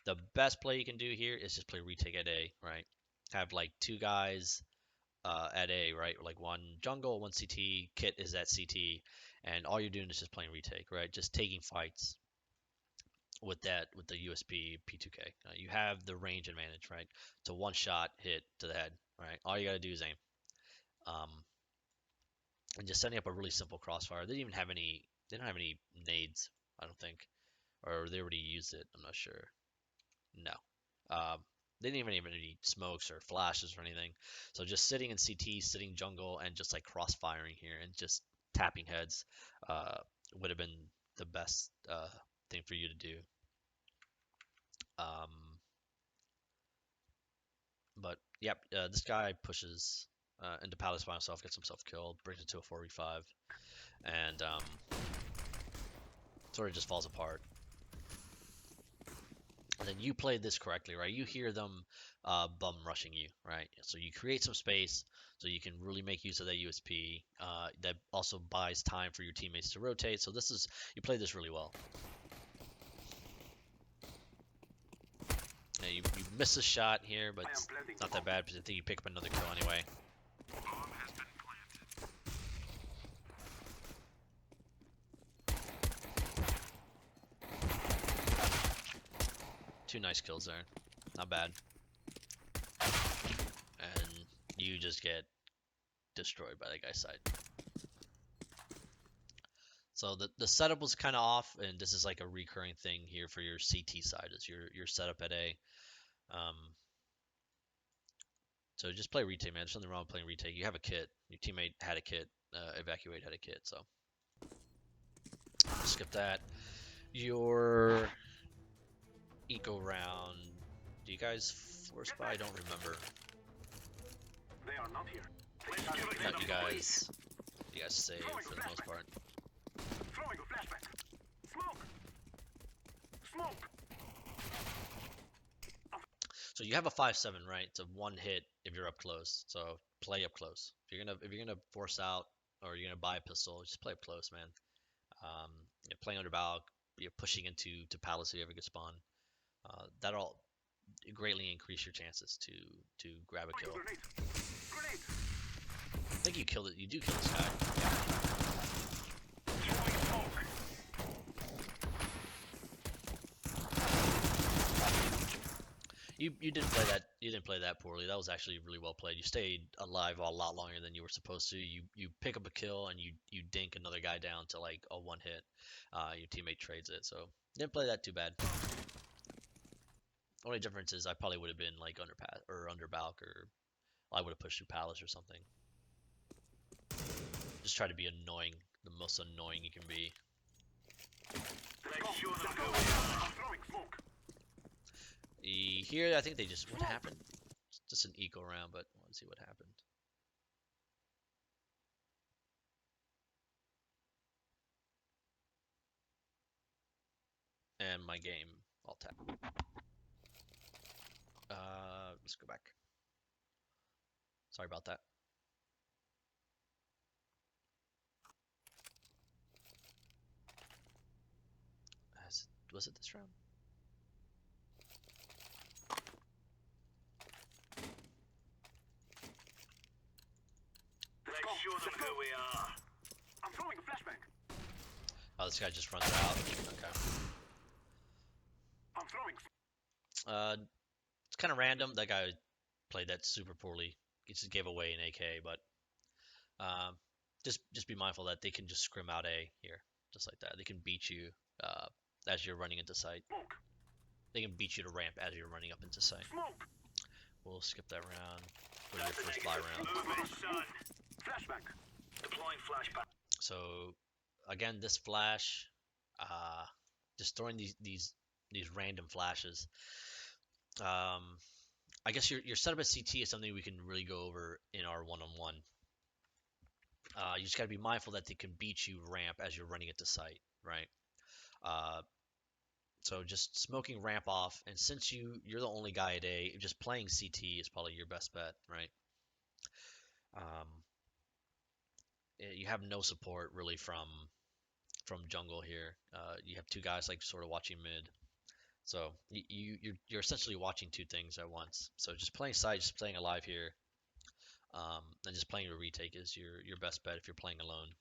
the best play you can do here is just play retake at A, right? Have like two guys at A, right? Like one jungle, one CT, Kit is at CT, and all you're doing is just playing retake, right? Just taking fights with the USP P2K. You have the range advantage, right? It's a one shot hit to the head, right? All you gotta do is aim. Um, and just setting up a really simple crossfire. They didn't even have any. They don't have any nades, I don't think, or they already used it. I'm not sure. No. They didn't even have any smokes or flashes or anything. So just sitting in CT, sitting jungle, and just like cross firing here and just tapping heads would have been the best thing for you to do. Um, but yep, this guy pushes into Palace by himself, gets himself killed, brings it to a 4v5, and sort of just falls apart. And then you played this correctly, right? You hear them bum rushing you, right? So you create some space so you can really make use of that USP. That also buys time for your teammates to rotate. So you played this really well. Yeah, you miss a shot here, but it's not that bad because I think you pick up another kill anyway. Two nice kills there. Not bad. And you just get destroyed by that guy's side. So the setup was kind of off, and this is like a recurring thing here for your CT side is your setup at A. So just play retake, man. There's nothing wrong with playing retake. You have a kit. Your teammate had a kit. Evacuate had a kit. So skip that. Your eco round. Do you guys force buy? I don't remember. They are not here. Got you guys saved for the most part. Throwing a flashback. Smoke. Smoke. So you have a 5-7, right? It's a one hit if you're up close. So play up close. If you're gonna force out or you're gonna buy a pistol, just play up close, man. Playing under bow, you're pushing to palace if you have a good spawn. That'll greatly increase your chances to grab a kill. Grenade. Grenade. I think you killed it. You do kill this guy. Throwing smoke. You didn't play that. You didn't play that poorly. That was actually really well played. You stayed alive a lot longer than you were supposed to. You pick up a kill and you dink another guy down to like a one hit. Your teammate trades it. So didn't play that too bad. Only difference is I probably would have been like under path or under Balk, or I would have pushed through Palace or something. Just try to be annoying, the most annoying you can be. Let's show them who we are. I'm throwing smoke. Here, I think they just, what happened? Just an eco round, but let's see what happened. And my game, I'll tap. Let's go back. Sorry about that. Was it this round? Let's show them who we are. I'm throwing a flashbang. Oh, this guy just runs out. Okay. I'm throwing. It's kind of random. That guy played that super poorly. He just gave away an AK, but just be mindful that they can just scrim out A here, just like that. They can beat you as you're running into sight. Smoke. They can beat you to ramp as you're running up into sight. Smoke. We'll skip that round. Go to your first buy round. Movement, son. Flashback. Deploying flashback. So again, this flash, just throwing these random flashes. I guess your setup at CT is something we can really go over in our one-on-one. You just got to be mindful that they can beat you ramp as you're running into sight, right? So just smoking ramp off, and since you're the only guy at A, just playing CT is probably your best bet, right? You have no support really from jungle here. You have two guys like sort of watching mid, so you're essentially watching two things at once. So just playing side, just playing alive here, and just playing a retake is your best bet if you're playing alone.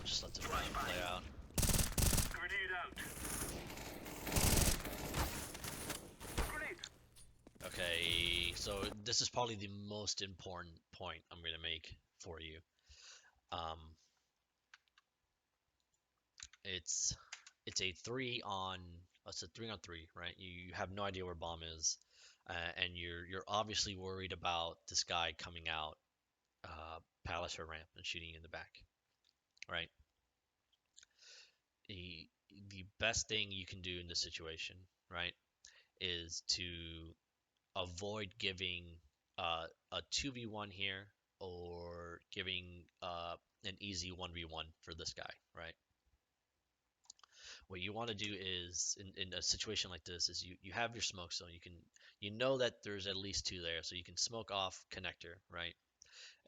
Just let the round play out. Grenade out. Grenade. Okay, so this is probably the most important point I'm going to make for you. It's a 3-on-3, right? You have no idea where bomb is, and you're obviously worried about this guy coming out palace or ramp and shooting you in the back, right? The best thing you can do in this situation, right, is to avoid giving a 2v1 here or giving an easy 1v1 for this guy, right? What you want to do is in a situation like this is you have your smoke zone. You know that there's at least two there, so you can smoke off connector, right?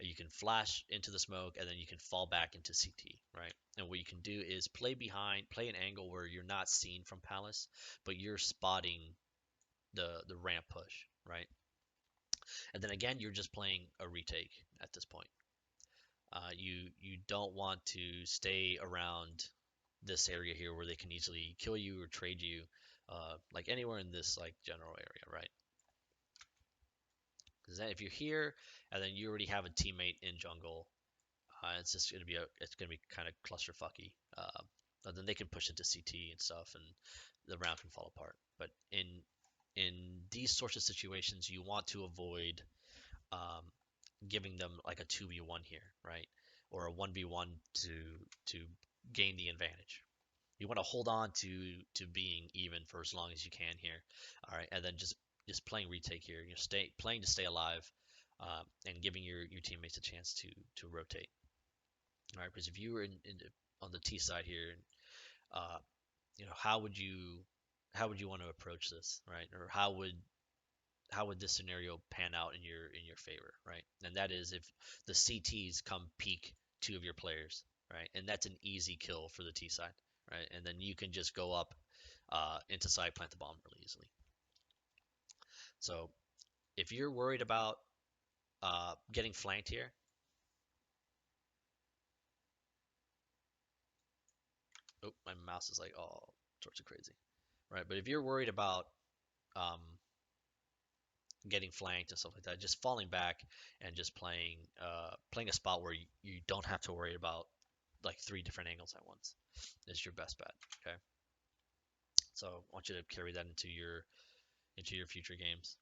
You can flash into the smoke and then you can fall back into CT, right? And what you can do is play an angle where you're not seen from Palace, but you're spotting the ramp push, right? And then again, you're just playing a retake at this point. You don't want to stay around this area here where they can easily kill you or trade you, like anywhere in this like general area, right? Because if you're here and then you already have a teammate in jungle, it's just gonna be kind of clusterfucky. And then they can push into CT and stuff, and the round can fall apart. But in these sorts of situations, you want to avoid giving them like a 2v1 here, right? Or a 1v1 to gain the advantage. You want to hold on to being even for as long as you can here. All right, and then just playing retake here. Playing to stay alive. and giving your teammates a chance to rotate. All right, because if you were on the T side here, uh, how would you want to approach this, right? Or how would this scenario pan out in your favor, right? And that is if the CTs come peek two of your players, right? And that's an easy kill for the T side, right? And then you can just go up into side, plant the bomb really easily. So if you're worried about getting flanked here, oh, my mouse is like all sorts of crazy, right? But if you're worried about um, getting flanked and stuff like that, just falling back and just playing a spot where you don't have to worry about like three different angles at once is your best bet. Okay, so I want you to carry that into your future games,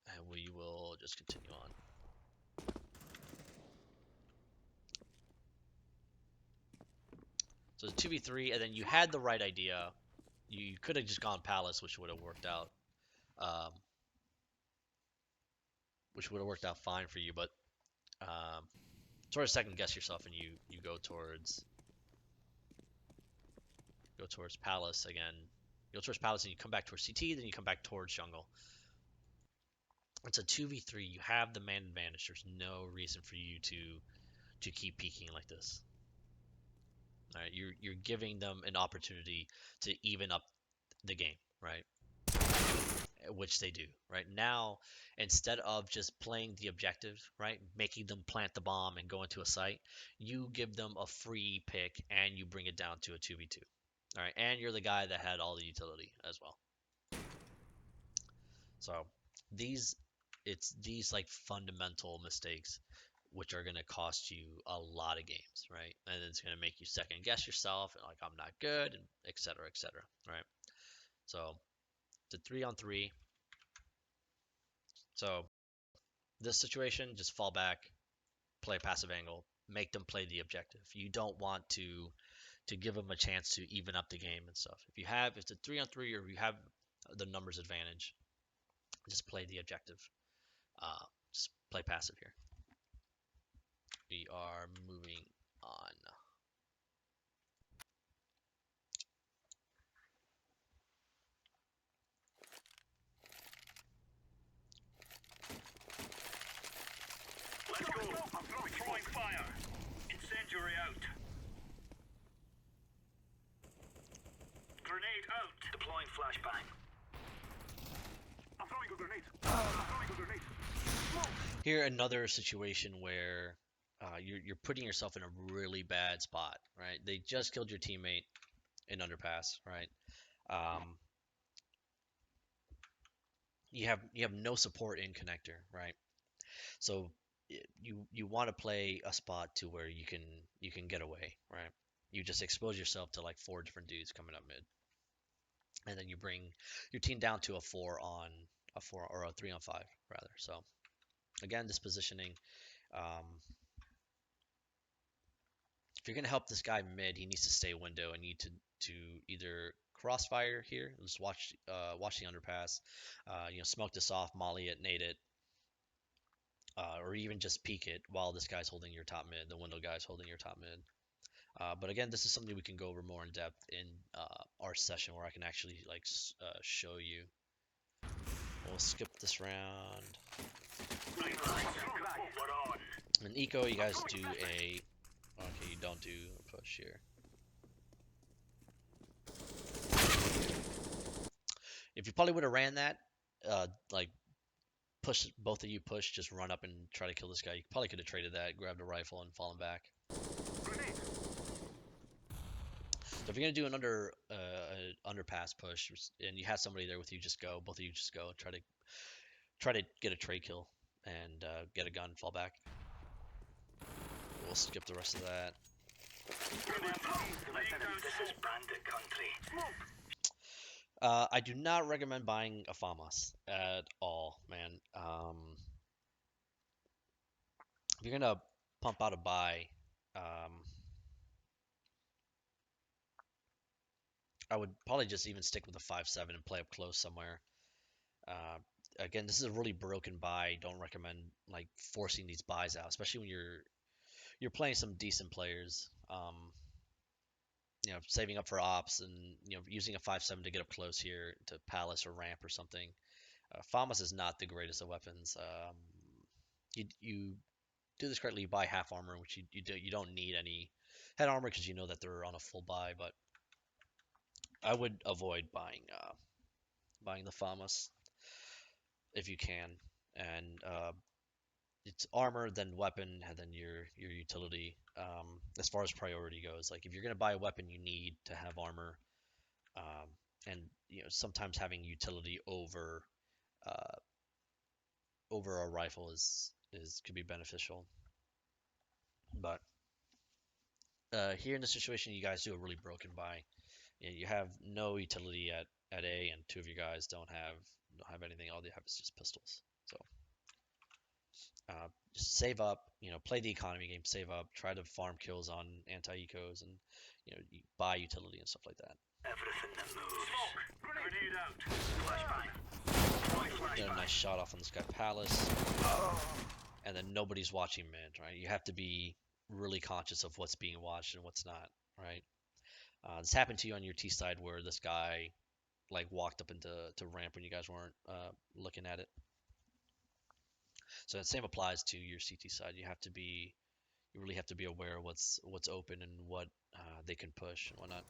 and we will just continue on. So it's 2v3, and then you had the right idea. You could have just gone Palace, which would have worked out, um, fine for you. But um, sort of second guess yourself, and you go towards Palace again. You go towards Palace, and you come back towards CT, then you come back towards Jungle. It's a 2v3. You have the man advantage. There's no reason for you to keep peeking like this. All right, you're giving them an opportunity to even up the game, right? Which they do, right? Now, instead of just playing the objective, right, making them plant the bomb and go into a site, you give them a free pick and you bring it down to a 2v2. All right, and you're the guy that had all the utility as well. So these it's these like fundamental mistakes which are going to cost you a lot of games, right? And it's going to make you second guess yourself and like I'm not good and et cetera, right? So the 3-on-3. So this situation, just fall back, play a passive angle, make them play the objective. You don't want to give them a chance to even up the game and stuff. If it's a 3-on-3 or you have the numbers advantage, just play the objective. Uh, just play passive here. We are moving on. Let's go. I'm throwing fire. Incendiary out. Grenade out. Deploying flashbang. I'm throwing a grenade. I'm throwing a grenade. Here, another situation where you're putting yourself in a really bad spot, right? They just killed your teammate in underpass, right? Um, you have no support in connector, right? So you want to play a spot to where you can get away, right? You just expose yourself to like four different dudes coming up mid, and then you bring your team down to a four or a 3-on-5 rather. So again, this positioning. Um, if you're gonna help this guy mid, he needs to stay window and need to either crossfire here, just watch the underpass, smoke this off, molly it, nade it, or even just peek it while this guy's holding your top mid, the window guy's holding your top mid. But again, this is something we can go over more in depth in our session where I can actually like show you. We'll skip this round. In eco, you guys do a. Okay, you don't do a push here. If you probably would have ran that, like push both of you push, just run up and try to kill this guy. You probably could have traded that, grabbed a rifle, and fallen back. So if you're gonna do an underpass push, and you have somebody there with you, just go. Both of you just go. Try to get a trade kill and get a gun, fall back. We'll skip the rest of that. I do not recommend buying a FAMAS at all, man. If you're gonna pump out a buy, I would probably just even stick with a 5.7 and play up close somewhere. Again, this is a really broken buy. Don't recommend like forcing these buys out, especially when you're playing some decent players. Saving up for ops and using a 5/7 to get up close here to Palace or ramp or something. Famas is not the greatest of weapons. You do this correctly, you buy half armor, which you don't need any head armor because you know that they're on a full buy. But I would avoid buying the Famas if you can, and it's armor, then weapon, and then your utility. As far as priority goes, like if you're gonna buy a weapon, you need to have armor, um, and sometimes having utility uh, over a rifle is could be beneficial. But here in this situation, you guys do a really broken buy. You have no utility at A, and two of you guys don't have anything. All they have is just pistols. So just save up. Play the economy game. Save up. Try to farm kills on anti-ecos, and you buy utility and stuff like that. Everything that moves. Smoke! Grenade out! Flashbang! Get a nice shot off on this guy Palace, and then nobody's watching mid, right? You have to be really conscious of what's being watched and what's not, right? This happened to you on your T side where this guy like walked up into ramp when you guys weren't looking at it. So the same applies to your CT side. You really have to be aware of what's open and what they can push and whatnot.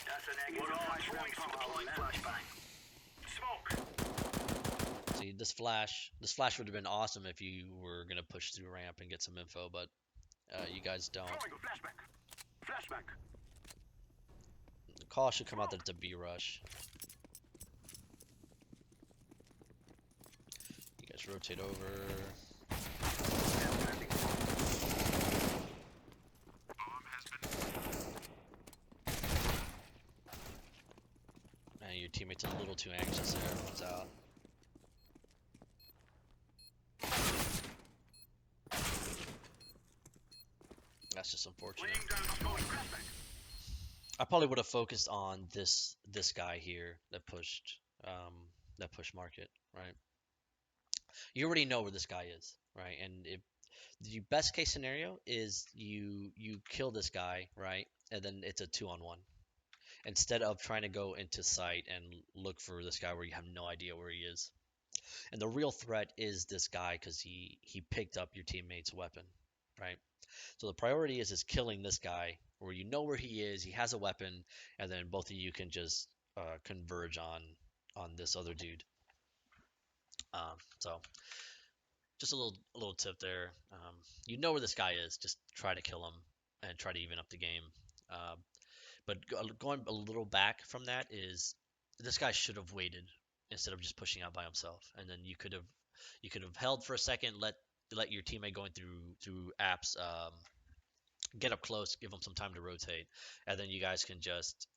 That's a negative. Flashbang. Smoke! See, this flash would have been awesome if you were gonna push through ramp and get some info, but you guys don't. Flashback. The call should come out that it's a B rush. You guys rotate over. And your teammate's a little too anxious there. Everyone's out. That's just unfortunate. I probably would have focused on this guy here that pushed market, right? You already know where this guy is, right? And if the best case scenario is you kill this guy, right? And then it's a 2-on-1. Instead of trying to go into sight and look for this guy where you have no idea where he is. And the real threat is this guy because he picked up your teammate's weapon, right? So the priority is killing this guy where you know where he is, he has a weapon, and then both of you can just converge on this other dude. So just a little tip there. You know where this guy is, just try to kill him and try to even up the game. But going a little back from that is this guy should have waited instead of just pushing out by himself, and then you could have held for a second, let your teammate going through apps get up close, give them some time to rotate, and then you guys can just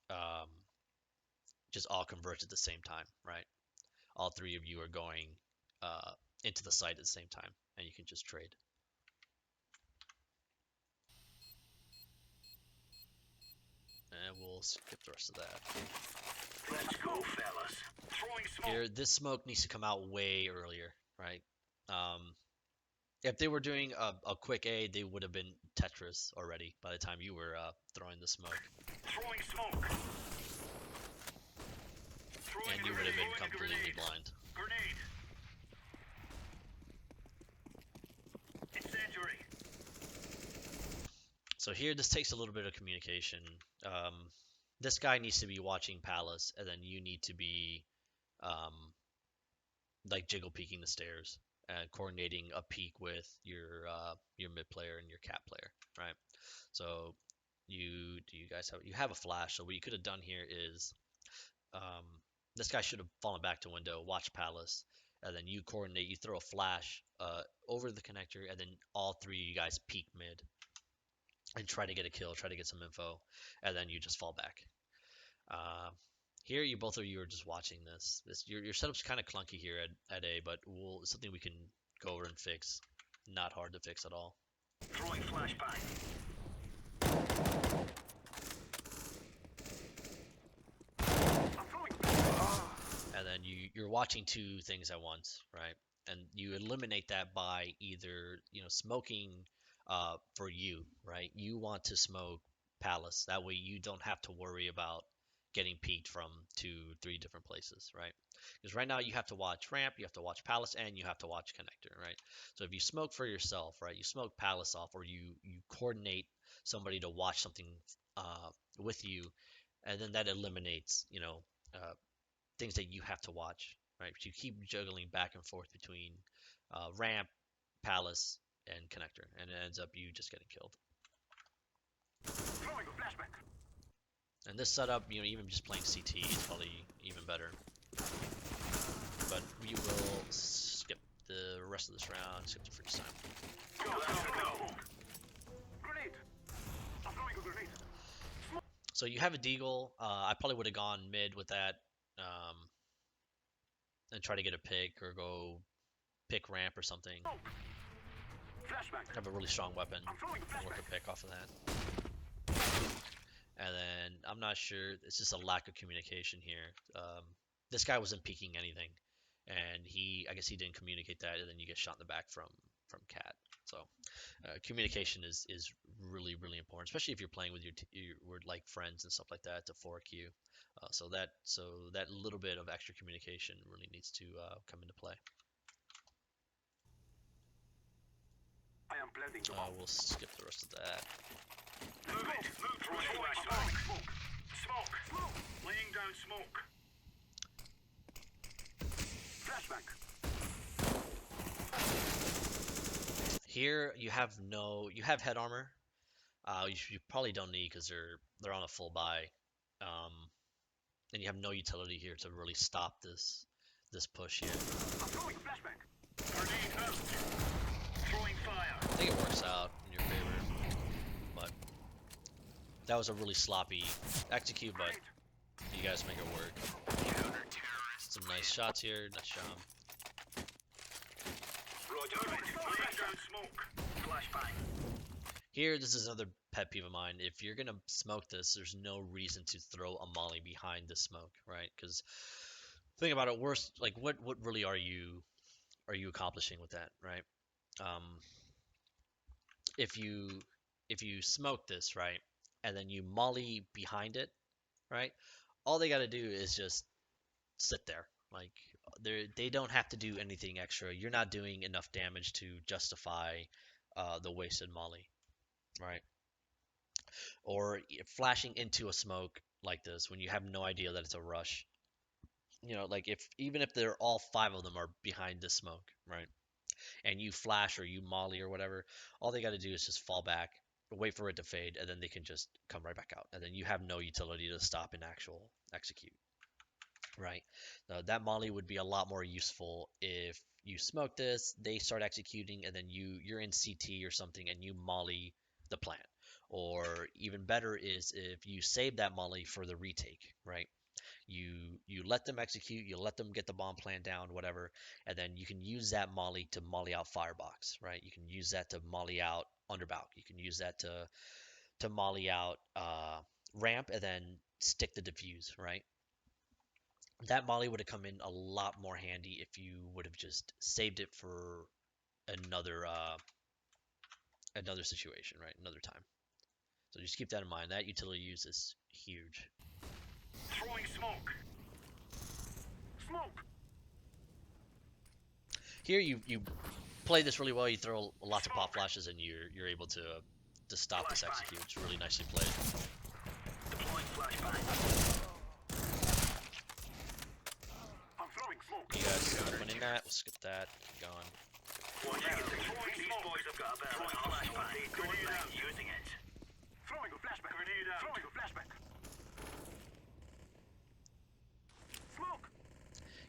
all converge at the same time, right? All three of you are going into the site at the same time, and you can just trade. And we'll skip the rest of that. Let's go, fellas. Throwing smoke. Here, this smoke needs to come out way earlier, right? If they were doing a quick A, they would have been Tetris already by the time you were throwing the smoke. Throwing smoke. And you would have been completely blind. Grenade. Incendiary. So here, this takes a little bit of communication. This guy needs to be watching Palace, and then you need to be like jiggle peeking the stairs and coordinating a peek with your mid player and your cap player, right? So you guys have a flash. So what you could have done here is this guy should have fallen back to window, watch Palace, and then you coordinate. You throw a flash over the connector, and then all three of you guys peek mid and try to get a kill, try to get some info, and then you just fall back. Here, both of you are just watching this. Your setup's kind of clunky here at A, but it's something we can go over and fix. Not hard to fix at all. Throwing flashbang. I'm throwing. you're watching two things at once, right? And you eliminate that by either smoking for you, right? You want to smoke Palace. That way you don't have to worry about getting peeked from 2, 3 different places, right? Because right now you have to watch ramp, you have to watch Palace, and you have to watch connector, right? So if you smoke for yourself, right, you smoke Palace off, or you coordinate somebody to watch something with you, and then that eliminates things that you have to watch, right? But you keep juggling back and forth between ramp, Palace, and connector, and it ends up you just getting killed. Throwing a flashback. And this setup, even just playing CT is probably even better. But we will skip the rest of this round, skip the freeze time. Go. Grenade. I'm throwing a grenade. So you have a deagle. I probably would have gone mid with that, and try to get a pick or go pick ramp or something. Flashback. Have a really strong weapon. I'm throwing a Work flashback. a pick off of that. And then I'm not sure. It's just a lack of communication here. This guy wasn't peeking anything, and I guess he didn't communicate that, and then you get shot in the back from Cat. So communication is really really important, especially if you're playing with your like friends and stuff like that to fork you. So that little bit of extra communication really needs to come into play. I am planting the bomb. We'll skip the rest of that. Move it. Move. Smoke. Smoke. Laying down smoke. Flashback. Here you have head armor. You probably don't need because they're on a full buy, and you have no utility here to really stop this push here. I'm throwing a flashback. Grenade out. Throwing fire. I think it works out in your favor, but that was a really sloppy execute, but you guys make it work. Some nice shots here. Nice job. Here, this is another pet peeve of mine. If you're gonna smoke this, there's no reason to throw a molly behind the smoke, right? Because think about it. Worst, like what really are you accomplishing with that, right? Um, if you smoke this, right, and then you molly behind it, right, all they got to do is just sit there. Like they don't have to do anything extra. You're not doing enough damage to justify the wasted molly, right? Or flashing into a smoke like this when you have no idea that it's a rush. Like even if they're all 5 of them are behind this smoke, right? And you flash or you molly or whatever, all they got to do is just fall back, wait for it to fade, and then they can just come right back out. And then you have no utility to stop an actual execute, right? That molly would be a lot more useful if you smoke this, they start executing, and then you're in CT or something, and you molly the plant. Or even better is if you save that molly for the retake, right? You let them execute, you let them get the bomb plant down, whatever, and then you can use that molly to molly out firebox, right? You can use that to molly out underbout. You can use that to molly out ramp, and then stick the defuse, right? That molly would have come in a lot more handy if you would have just saved it for another situation, right? Another time. So just keep that in mind. That utility use is huge. Throwing smoke. Smoke. Here you play this really well. You throw lots of pop flashes, and you're able to stop this execute. It's really nicely played. Deploying flashbang. I'm throwing smoke. You guys end up winning that. We'll skip that. Keep going. These boys have got a better flashbang. Grenade out. Using it. Throwing a flashbang. Grenade out. Throwing a flashbang. Smoke.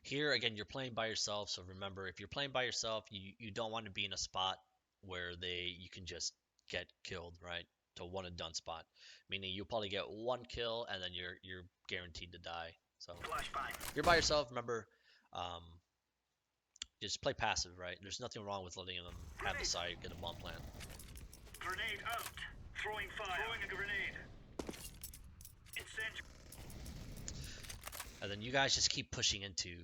Here again, you're playing by yourself. So remember, if you're playing by yourself, you don't want to be in a spot where you can just get killed, right? To one and done spot, meaning you'll probably get one kill and then you're guaranteed to die. So if you're by yourself, remember, just play passive, right? There's nothing wrong with letting them have the site, get a bomb plant. Grenade out. Throwing fire. Throwing a grenade. Incendiary. And then you guys just keep pushing into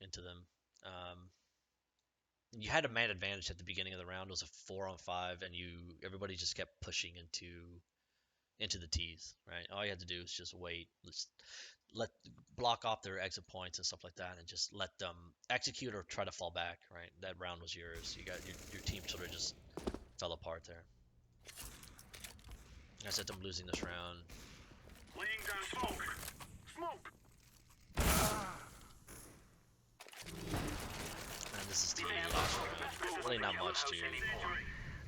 into them. Um, you had a man advantage at the beginning of the round. It was a 4-on-5, and everybody just kept pushing into the tees, right? All you had to do was just wait, let block off their exit points and stuff like that, and just let them execute or try to fall back, right? That round was yours. You got your team sort of just fell apart there. I said them losing this round. Laying down smoke. Smoke. And this is the last round. Really not much to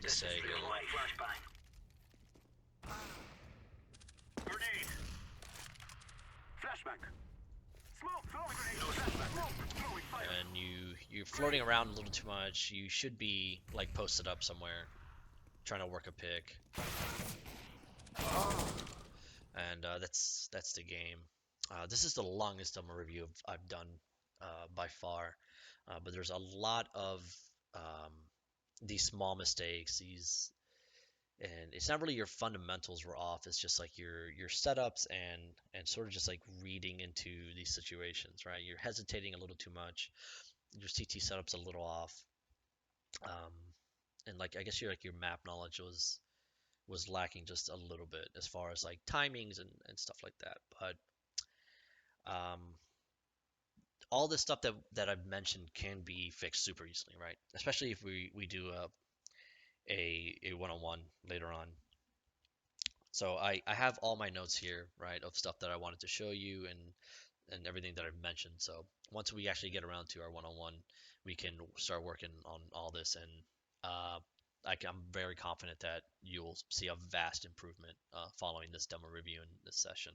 say here. Grenade. Flashbang. Smoke. Throwing grenade. Flashbang. Smoke. Throwing fire. And you're floating around a little too much. You should be like posted up somewhere, trying to work a pick. And that's the game. This is the longest demo review I've done by far, but there's a lot of um, these small mistakes. And it's not really your fundamentals were off. It's just like your setups and sort of just like reading into these situations, right? You're hesitating a little too much. Your CT setup's a little off, um, and like I guess your map knowledge was lacking just a little bit as far as like timings and stuff like that. But um, all this stuff that I've mentioned can be fixed super easily, right? Especially if we do a one-on-one later on. So I have all my notes here, right, of stuff that I wanted to show you and everything that I've mentioned. So once we actually get around to our one-on-one, we can start working on all this, and uh, I'm very confident that you'll see a vast improvement following this demo review and this session.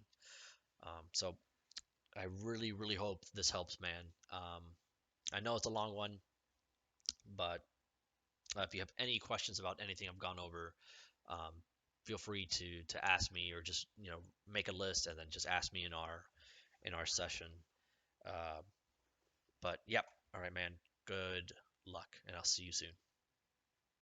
So I really, really hope this helps, man. I know it's a long one, but if you have any questions about anything I've gone over, um, feel free to ask me, or just make a list and then just ask me in our session. Uh, but yep, all right, man. Good luck, and I'll see you soon.